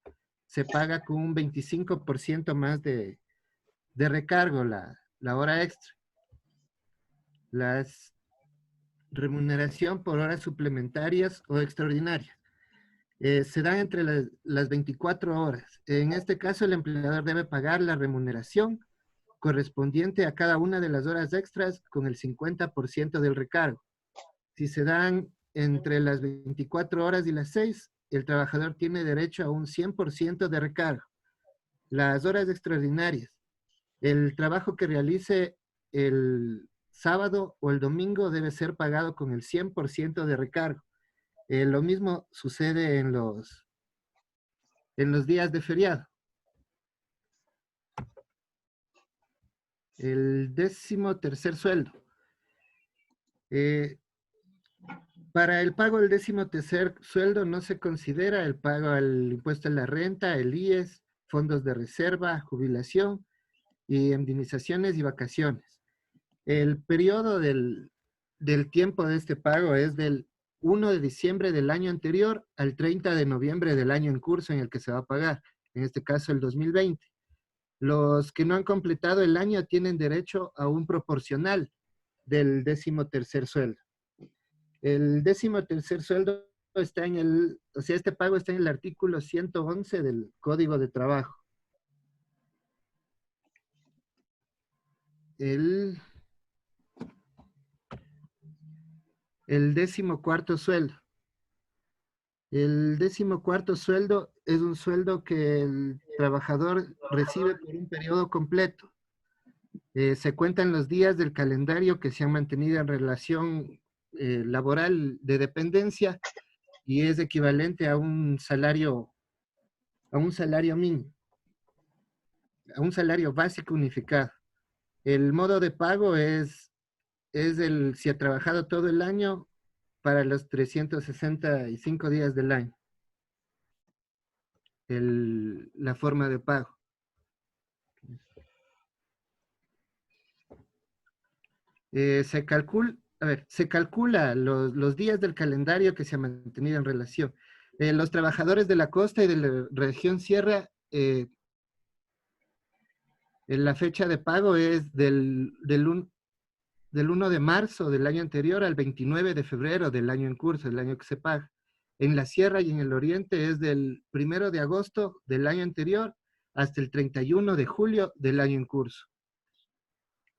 se paga con un 25% más de recargo la hora extra. Las remuneración por horas suplementarias o extraordinarias. Se dan entre las 24 horas. En este caso, el empleador debe pagar la remuneración correspondiente a cada una de las horas extras con el 50% del recargo. Si se dan entre las 24 horas y las 6, el trabajador tiene derecho a un 100% de recargo. Las horas extraordinarias. El trabajo que realice el sábado o el domingo debe ser pagado con el 100% de recargo. Lo mismo sucede en los días de feriado. El 13º sueldo. Para el pago del 13º sueldo no se considera el pago al impuesto a la renta, el IES, fondos de reserva, jubilación y indemnizaciones y vacaciones. El periodo del tiempo de este pago es del 1 de diciembre del año anterior al 30 de noviembre del año en curso en el que se va a pagar, en este caso el 2020. Los que no han completado el año tienen derecho a un proporcional del 13º sueldo. El 13º sueldo está este pago está en el artículo 111 del Código de Trabajo. El 14º sueldo. El 14º sueldo es un sueldo que el trabajador recibe por un periodo completo. Se cuentan los días del calendario que se han mantenido en relación laboral de dependencia y es equivalente a un salario mínimo, a un salario básico unificado. El modo de pago es si ha trabajado todo el año para los 365 días del año. la forma de pago. Se calcula los días del calendario que se ha mantenido en relación. Los trabajadores de la costa y de la región sierra, la fecha de pago es del 1 de marzo del año anterior al 29 de febrero del año en curso, el año que se paga. En la sierra y en el oriente es del 1 de agosto del año anterior hasta el 31 de julio del año en curso.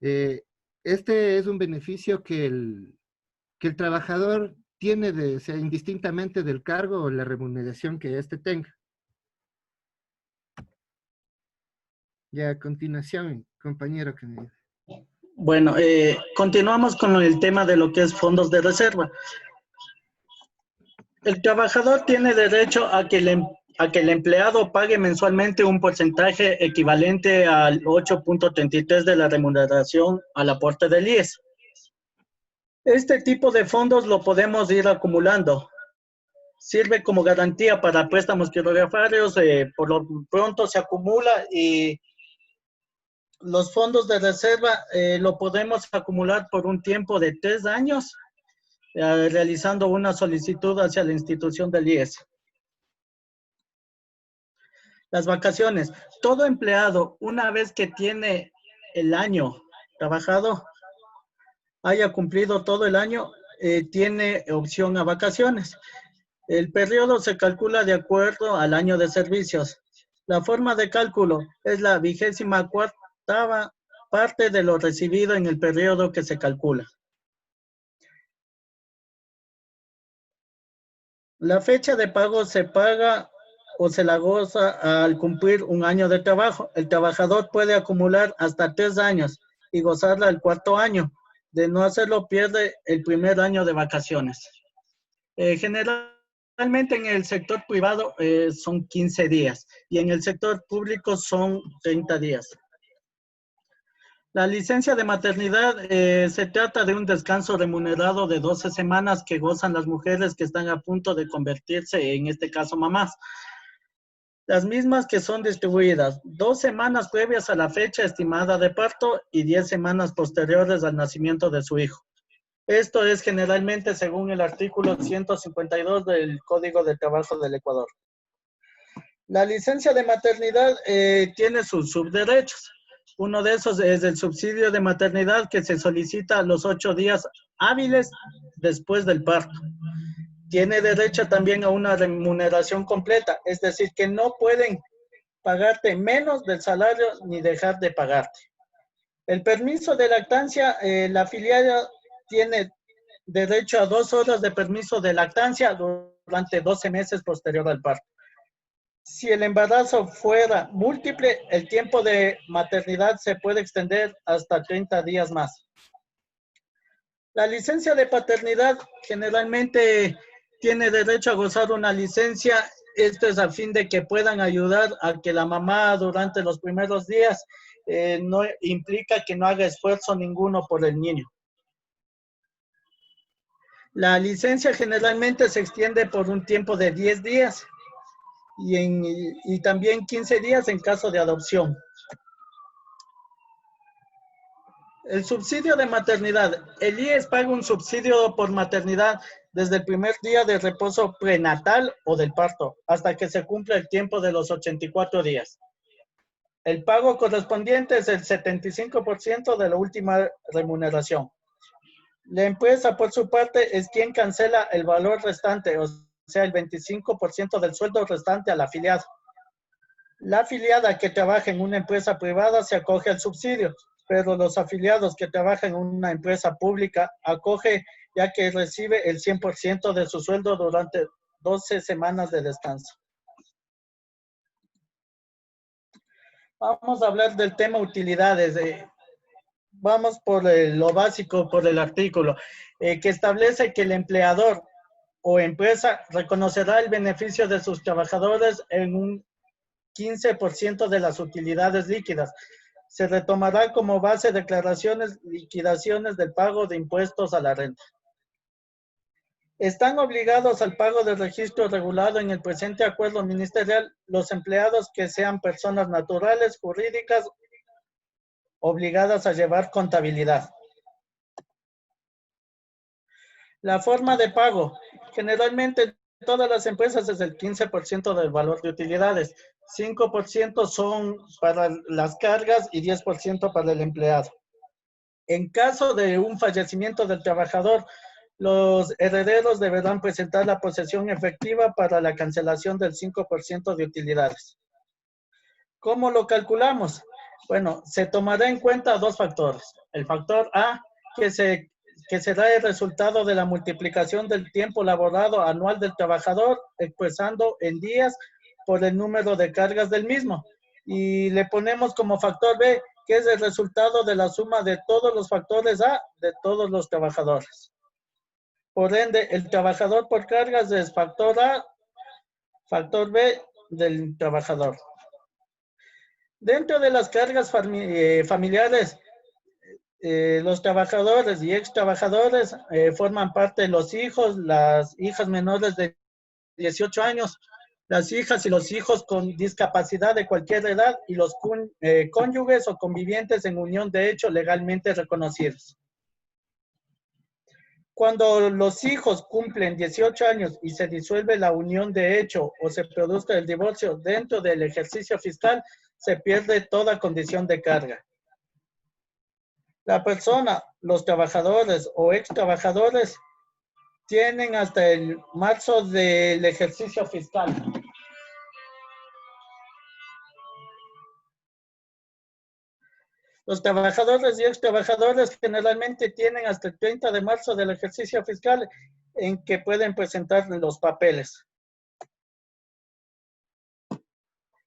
Este es un beneficio que el trabajador tiene indistintamente del cargo o la remuneración que éste tenga. Ya a continuación, compañero que me... Bueno, continuamos con el tema de lo que es fondos de reserva. El trabajador tiene derecho a que el empleado pague mensualmente un porcentaje equivalente al 8.33 de la remuneración al aporte del IES. Este tipo de fondos lo podemos ir acumulando. Sirve como garantía para préstamos quirografarios, por lo pronto se acumula y los fondos de reserva lo podemos acumular por un tiempo de 3 años, realizando una solicitud hacia la institución del IES. Las vacaciones. Todo empleado, una vez que tiene el año trabajado, haya cumplido todo el año, tiene opción a vacaciones. El periodo se calcula de acuerdo al año de servicios. La forma de cálculo es la 24ª parte de lo recibido en el periodo que se calcula. La fecha de pago se paga o se la goza al cumplir un año de trabajo. El trabajador puede acumular hasta 3 años y gozarla el 4º año. De no hacerlo, pierde el primer año de vacaciones. Generalmente en el sector privado son 15 días y en el sector público son 30 días. La licencia de maternidad se trata de un descanso remunerado de 12 semanas que gozan las mujeres que están a punto de convertirse, en este caso, mamás. Las mismas que son distribuidas 2 semanas previas a la fecha estimada de parto y 10 semanas posteriores al nacimiento de su hijo. Esto es generalmente según el artículo 152 del Código de Trabajo del Ecuador. La licencia de maternidad tiene sus subderechos. Uno de esos es el subsidio de maternidad que se solicita los 8 días hábiles después del parto. Tiene derecho también a una remuneración completa, es decir, que no pueden pagarte menos del salario ni dejar de pagarte. El permiso de lactancia, la afiliada tiene derecho a 2 horas de permiso de lactancia durante 12 meses posterior al parto. Si el embarazo fuera múltiple, el tiempo de maternidad se puede extender hasta 30 días más. La licencia de paternidad generalmente tiene derecho a gozar una licencia. Esto es a fin de que puedan ayudar a que la mamá durante los primeros días no implica que no haga esfuerzo ninguno por el niño. La licencia generalmente se extiende por un tiempo de 10 días y también 15 días en caso de adopción. El subsidio de maternidad. El IES paga un subsidio por maternidad desde el primer día de reposo prenatal o del parto hasta que se cumpla el tiempo de los 84 días. El pago correspondiente es el 75% de la última remuneración. La empresa, por su parte, es quien cancela el valor restante, o sea, el 25% del sueldo restante a la afiliada. La afiliada que trabaja en una empresa privada se acoge al subsidio, pero los afiliados que trabajan en una empresa pública acoge ya que recibe el 100% de su sueldo durante 12 semanas de descanso. Vamos a hablar del tema utilidades. Vamos por lo básico, por el artículo, que establece que el empleador o empresa reconocerá el beneficio de sus trabajadores en un 15% de las utilidades líquidas. Se retomará como base declaraciones, liquidaciones del pago de impuestos a la renta. Están obligados al pago del registro regulado en el presente acuerdo ministerial los empleados que sean personas naturales, jurídicas, obligadas a llevar contabilidad. La forma de pago. Generalmente todas las empresas es el 15% del valor de utilidades. 5% son para las cargas y 10% para el empleado. En caso de un fallecimiento del trabajador, los herederos deberán presentar la posesión efectiva para la cancelación del 5% de utilidades. ¿Cómo lo calculamos? Bueno, se tomará en cuenta dos factores. El factor A, que será el resultado de la multiplicación del tiempo laborado anual del trabajador, expresando en días por el número de cargas del mismo. Y le ponemos como factor B, que es el resultado de la suma de todos los factores A de todos los trabajadores. Por ende, el trabajador por cargas es factor A, factor B del trabajador. Dentro de las cargas familiares, los trabajadores y ex trabajadores forman parte los hijos, las hijas menores de 18 años, las hijas y los hijos con discapacidad de cualquier edad y los cónyuges o convivientes en unión de hecho legalmente reconocidos. Cuando los hijos cumplen 18 años y se disuelve la unión de hecho o se produzca el divorcio dentro del ejercicio fiscal, se pierde toda condición de carga. La persona, los trabajadores o ex trabajadores tienen hasta el marzo del ejercicio fiscal. Los trabajadores y ex trabajadores generalmente tienen hasta el 30 de marzo del ejercicio fiscal en que pueden presentar los papeles.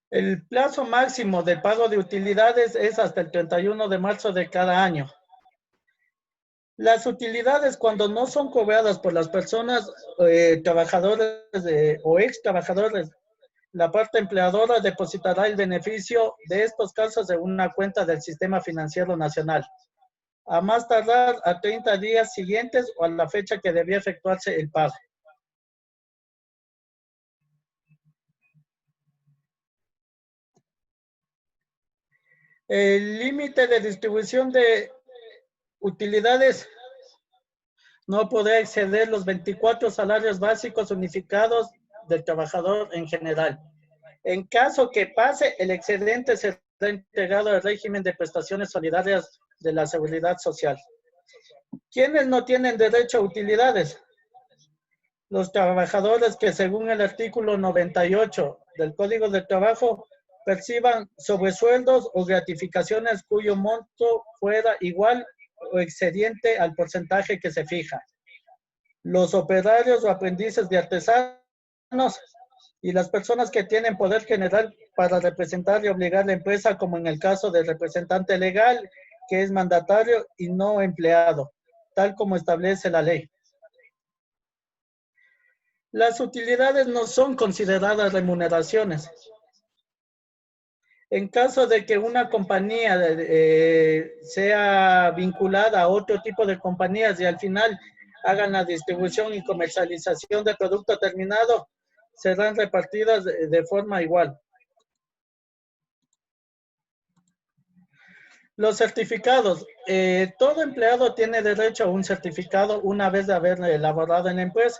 El plazo máximo de pago de utilidades es hasta el 31 de marzo de cada año. Las utilidades cuando no son cobradas por las personas trabajadores o ex trabajadores, la parte empleadora depositará el beneficio de estos casos en una cuenta del Sistema Financiero Nacional, a más tardar a 30 días siguientes o a la fecha que debía efectuarse el pago. El límite de distribución de utilidades no podrá exceder los 24 salarios básicos unificados del trabajador en general. En caso que pase, el excedente será integrado al régimen de prestaciones solidarias de la Seguridad Social. ¿Quiénes no tienen derecho a utilidades? Los trabajadores que según el artículo 98 del Código del Trabajo perciban sobresueldos o gratificaciones cuyo monto fuera igual o excedente al porcentaje que se fija. Los operarios o aprendices de artesanos y las personas que tienen poder general para representar y obligar a la empresa, como en el caso del representante legal, que es mandatario y no empleado, tal como establece la ley. Las utilidades no son consideradas remuneraciones. En caso de que una compañía sea vinculada a otro tipo de compañías y al final hagan la distribución y comercialización de producto terminado, serán repartidas de forma igual. Los certificados. Todo empleado tiene derecho a un certificado una vez de haber elaborado en la empresa.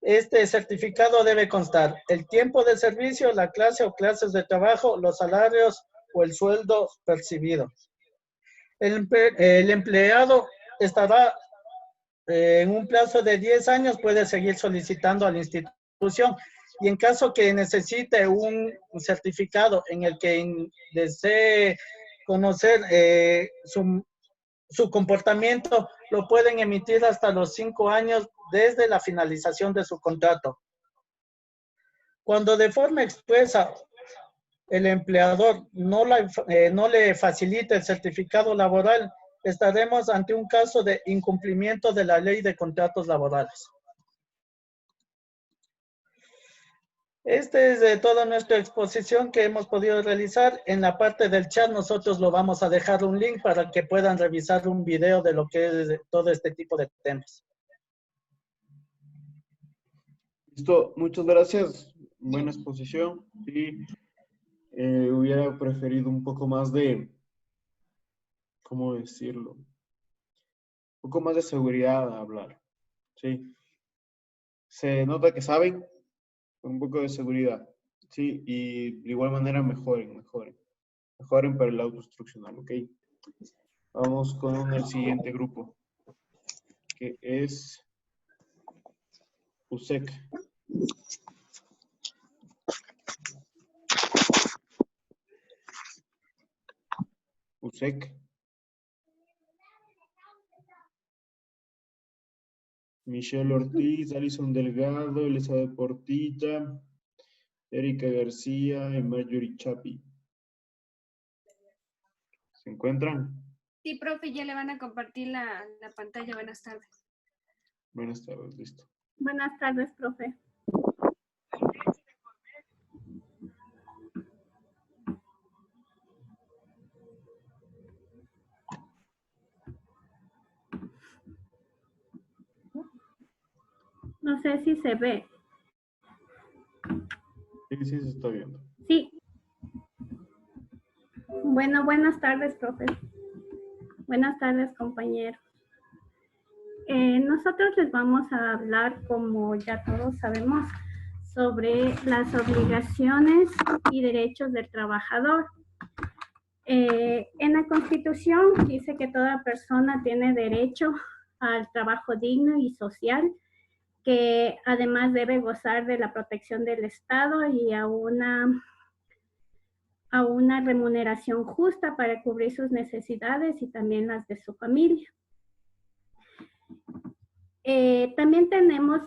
Este certificado debe constar el tiempo de servicio, la clase o clases de trabajo, los salarios o el sueldo percibido. El empleado estará en un plazo de 10 años, puede seguir solicitando a la institución. Y en caso que necesite un certificado en el que desee conocer su comportamiento, lo pueden emitir hasta los 5 años desde la finalización de su contrato. Cuando de forma expresa el empleador no le facilite el certificado laboral, estaremos ante un caso de incumplimiento de la ley de contratos laborales. Esta es toda nuestra exposición que hemos podido realizar. En la parte del chat nosotros lo vamos a dejar un link para que puedan revisar un video de lo que es todo este tipo de temas. Listo, muchas gracias. Buena exposición. Sí, hubiera preferido un poco más de, ¿cómo decirlo? Un poco más de seguridad a hablar. Sí. Se nota que saben, con un poco de seguridad. Sí, y de igual manera mejoren para el auto instruccional, ¿ok? Vamos con el siguiente grupo, que es USEC. USEC. Michelle Ortiz, Alison Delgado, Elizabeth Portilla, Erika García y Marjorie Chapi. ¿Se encuentran? Sí, profe, ya le van a compartir la pantalla. Buenas tardes. Buenas tardes, listo. Buenas tardes, profe. No sé si se ve. Sí, sí, se está viendo. Sí. Bueno, buenas tardes, profe. Buenas tardes, compañeros. Nosotros les vamos a hablar, como ya todos sabemos, sobre las obligaciones y derechos del trabajador. En la Constitución dice que toda persona tiene derecho al trabajo digno y social, que además debe gozar de la protección del Estado y a una remuneración justa para cubrir sus necesidades y también las de su familia. También tenemos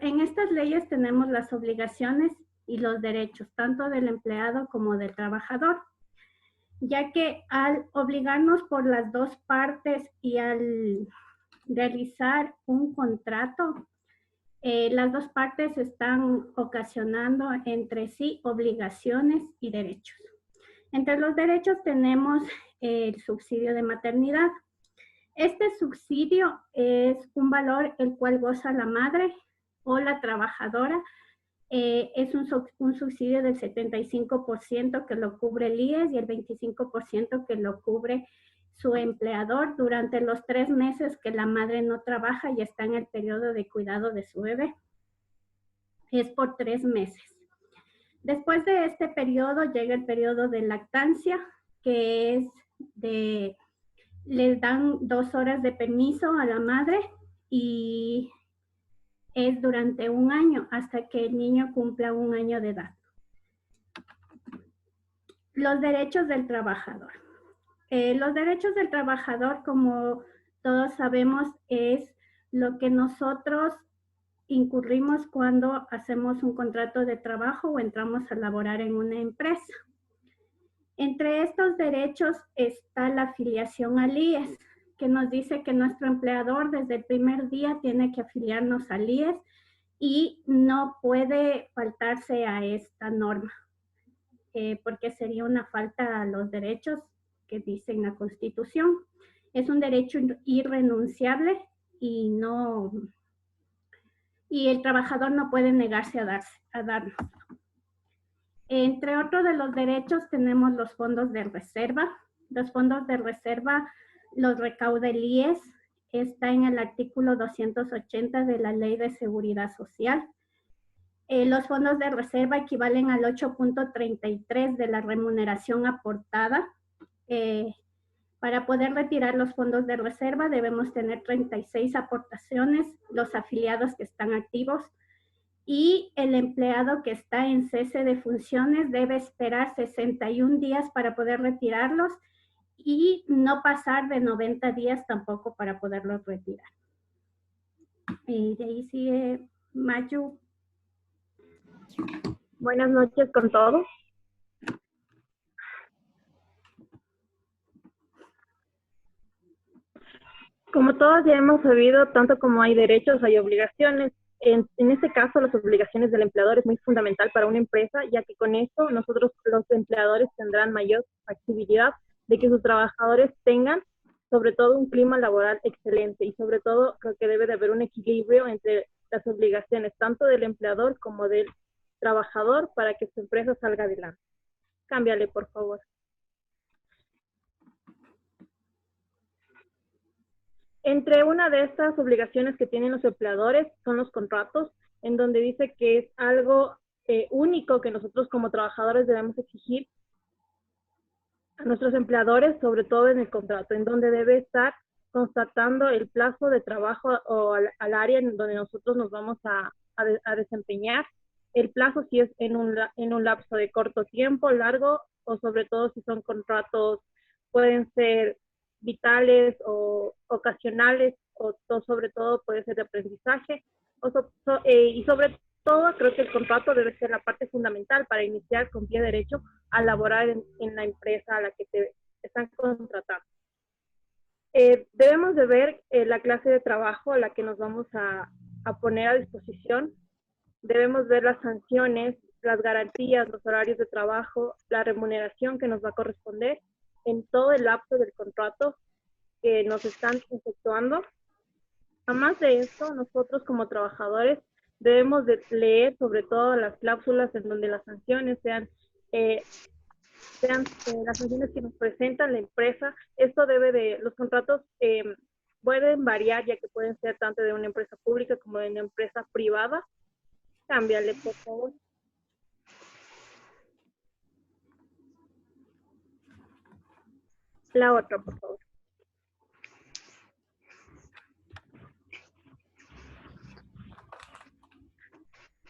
en estas leyes tenemos las obligaciones y los derechos, tanto del empleado como del trabajador, ya que al obligarnos por las dos partes y al realizar un contrato, las dos partes están ocasionando entre sí obligaciones y derechos. Entre los derechos tenemos el subsidio de maternidad. Este subsidio es un valor el cual goza la madre o la trabajadora. Es un subsidio del 75% que lo cubre el IES y el 25% que lo cubre su empleador durante los 3 meses que la madre no trabaja y está en el periodo de cuidado de su bebé. Es por 3 meses. Después de este periodo llega el periodo de lactancia, que es les dan 2 horas de permiso a la madre y es durante 1 año hasta que el niño cumpla 1 año de edad. Los derechos del trabajador. Los derechos del trabajador, como todos sabemos, es lo que nosotros incurrimos cuando hacemos un contrato de trabajo o entramos a laborar en una empresa. Entre estos derechos está la afiliación al IES, que nos dice que nuestro empleador desde el primer día tiene que afiliarnos al IES y no puede faltarse a esta norma, porque sería una falta a los derechos que dice en la Constitución. Es un derecho irrenunciable y el trabajador no puede negarse a darnos. Entre otros de los derechos tenemos los fondos de reserva. Los fondos de reserva los recauda el IES. Está en el artículo 280 de la Ley de Seguridad Social. Los fondos de reserva equivalen al 8.33 de la remuneración aportada. Para poder retirar los fondos de reserva debemos tener 36 aportaciones, los afiliados que están activos, y el empleado que está en cese de funciones debe esperar 61 días para poder retirarlos y no pasar de 90 días tampoco para poderlos retirar. Y de ahí sigue Mayu. Buenas noches con todos. Como todos ya hemos sabido, tanto como hay derechos, hay obligaciones. En este caso, las obligaciones del empleador es muy fundamental para una empresa, ya que con esto nosotros, los empleadores, tendrán mayor factibilidad de que sus trabajadores tengan, sobre todo, un clima laboral excelente. Y sobre todo, creo que debe de haber un equilibrio entre las obligaciones tanto del empleador como del trabajador para que su empresa salga adelante. Cámbiale, por favor. Entre una de estas obligaciones que tienen los empleadores son los contratos, en donde dice que es algo único que nosotros como trabajadores debemos exigir a nuestros empleadores, sobre todo en el contrato, en donde debe estar constatando el plazo de trabajo o al área en donde nosotros nos vamos a desempeñar. El plazo si es en un lapso de corto tiempo, largo, o sobre todo si son contratos, pueden ser vitales o ocasionales, o sobre todo puede ser de aprendizaje, y sobre todo creo que el contrato debe ser la parte fundamental para iniciar con pie derecho a laborar en la empresa a la que te están contratando. Debemos de ver la clase de trabajo a la que nos vamos a poner a disposición. Debemos ver las sanciones, las garantías, los horarios de trabajo, la remuneración que nos va a corresponder en todo el lapso del contrato que nos están efectuando. Además de esto, nosotros como trabajadores debemos de leer sobre todo las cláusulas en donde las sanciones sean las sanciones que nos presenta la empresa. Esto los contratos pueden variar, ya que pueden ser tanto de una empresa pública como de una empresa privada. Cámbiale, por favor. La otra, por favor.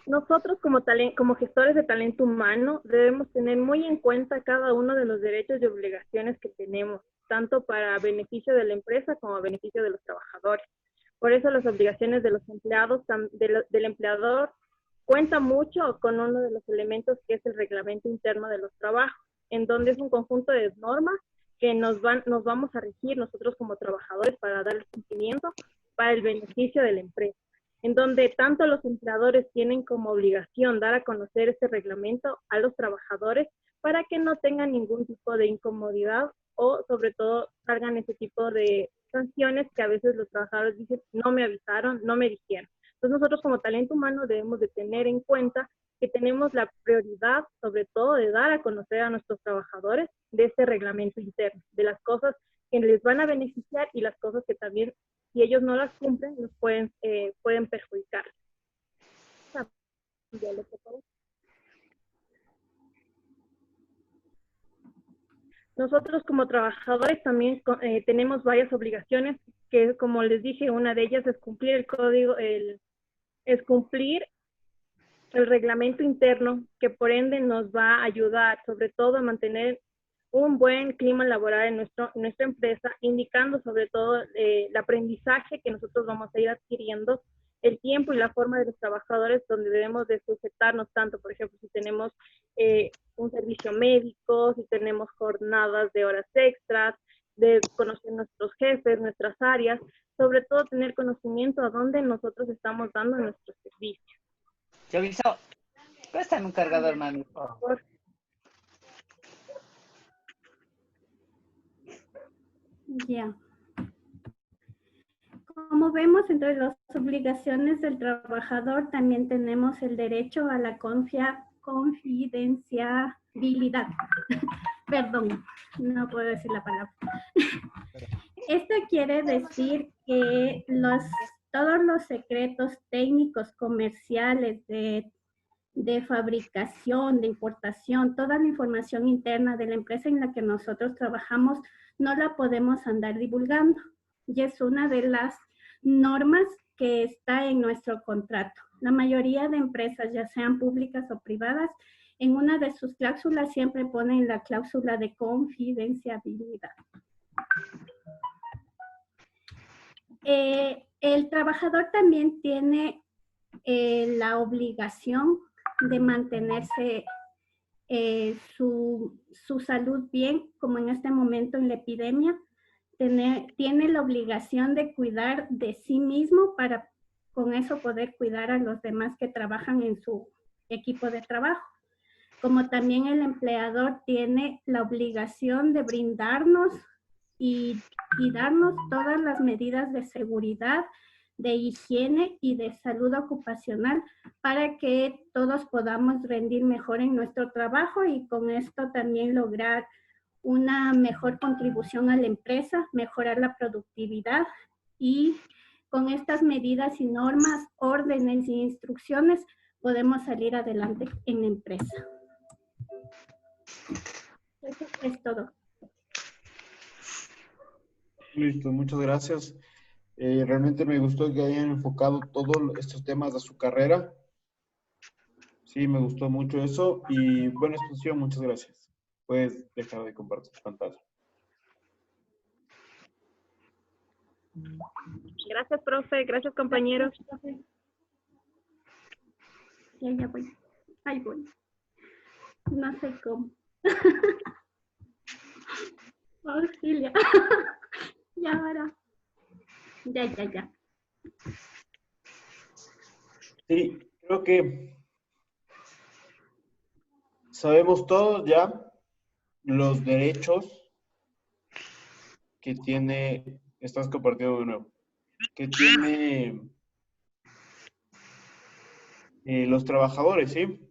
Nosotros como gestores de talento humano debemos tener muy en cuenta cada uno de los derechos y obligaciones que tenemos, tanto para beneficio de la empresa como a beneficio de los trabajadores. Por eso las obligaciones de los empleados, del empleador, cuentan mucho con uno de los elementos que es el reglamento interno de los trabajos, en donde es un conjunto de normas que nos vamos a regir nosotros como trabajadores para dar el cumplimiento para el beneficio de la empresa, en donde tanto los empleadores tienen como obligación dar a conocer este reglamento a los trabajadores para que no tengan ningún tipo de incomodidad o sobre todo salgan ese tipo de sanciones que a veces los trabajadores dicen no me avisaron, no me dijeron. Entonces nosotros como talento humano debemos de tener en cuenta que tenemos la prioridad sobre todo de dar a conocer a nuestros trabajadores de este reglamento interno, de las cosas que les van a beneficiar y las cosas que también, si ellos no las cumplen, nos pueden perjudicar. Nosotros como trabajadores también tenemos varias obligaciones que, como les dije, una de ellas es cumplir el código, es cumplir el reglamento interno, que por ende nos va a ayudar sobre todo a mantener un buen clima laboral en nuestra empresa, indicando sobre todo el aprendizaje que nosotros vamos a ir adquiriendo, el tiempo y la forma de los trabajadores, donde debemos de sujetarnos tanto, por ejemplo, si tenemos un servicio médico, si tenemos jornadas de horas extras, de conocer nuestros jefes, nuestras áreas, sobre todo tener conocimiento a dónde nosotros estamos dando nuestros servicios. Yo aviso, préstame un cargador, mami, por favor. Ya. Como vemos, entre las obligaciones del trabajador también tenemos el derecho a la confidencialidad. Perdón, no puedo decir la palabra. Esto quiere decir que todos los secretos técnicos, comerciales, de fabricación, de importación, toda la información interna de la empresa en la que nosotros trabajamos, no la podemos andar divulgando. Y es una de las normas que está en nuestro contrato. La mayoría de empresas, ya sean públicas o privadas, en una de sus cláusulas siempre ponen la cláusula de confidencialidad. El trabajador también tiene la obligación de mantenerse su salud bien, como en este momento en la epidemia. Tiene la obligación de cuidar de sí mismo para con eso poder cuidar a los demás que trabajan en su equipo de trabajo. Como también el empleador tiene la obligación de brindarnos y darnos todas las medidas de seguridad, de higiene y de salud ocupacional para que todos podamos rendir mejor en nuestro trabajo y con esto también lograr una mejor contribución a la empresa, mejorar la productividad y con estas medidas y normas, órdenes e instrucciones podemos salir adelante en la empresa. Eso es todo. Listo, muchas gracias. Realmente me gustó que hayan enfocado todos estos temas de su carrera. Sí, me gustó mucho eso y buena exposición, muchas gracias. Puedes dejar de compartir pantalla. Gracias, profe. Gracias, compañeros. Ya voy. Ahí voy. No sé cómo. Auxilia. Y ahora. Ya. Sí, creo que sabemos todos ya los derechos que tiene, estás compartiendo de nuevo, que tiene los trabajadores, ¿sí?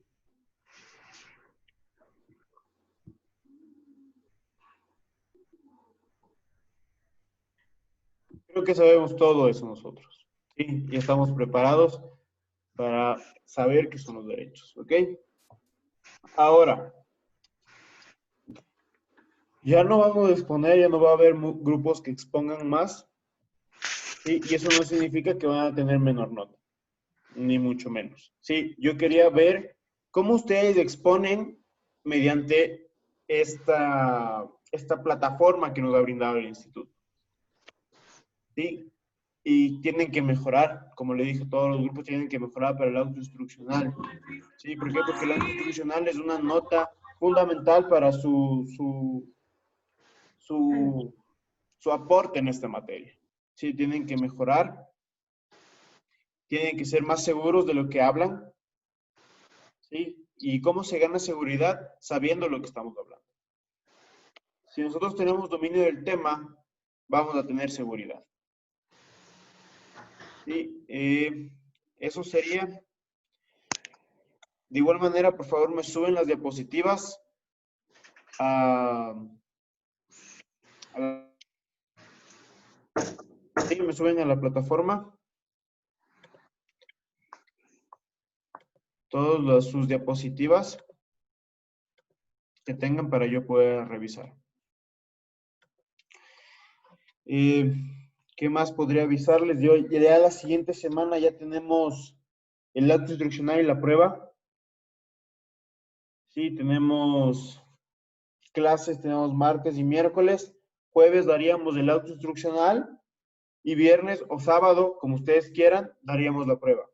Creo que sabemos todo eso nosotros, ¿sí? Y estamos preparados para saber qué son los derechos, ¿ok? Ahora, ya no vamos a exponer, ya no va a haber grupos que expongan más, ¿sí? Y eso no significa que van a tener menor nota, ni mucho menos, ¿sí? Yo quería ver cómo ustedes exponen mediante esta plataforma que nos ha brindado el instituto, ¿sí? Y tienen que mejorar, como le dije, todos los grupos tienen que mejorar para el autoinstruccional, ¿sí? ¿Por qué? Porque el autoinstruccional es una nota fundamental para su aporte en esta materia. Sí, tienen que mejorar, tienen que ser más seguros de lo que hablan, ¿sí? ¿Y cómo se gana seguridad? Sabiendo lo que estamos hablando. Si nosotros tenemos dominio del tema, vamos a tener seguridad. ¿Sí? Eso sería. De igual manera, por favor, me suben las diapositivas sí, me suben a la plataforma todas sus diapositivas que tengan para yo poder revisar. ¿Qué más podría avisarles? Ya la siguiente semana ya tenemos el acto instruccional y la prueba. Sí, tenemos clases, tenemos martes y miércoles. Jueves daríamos el auto instruccional y viernes o sábado, como ustedes quieran, daríamos la prueba.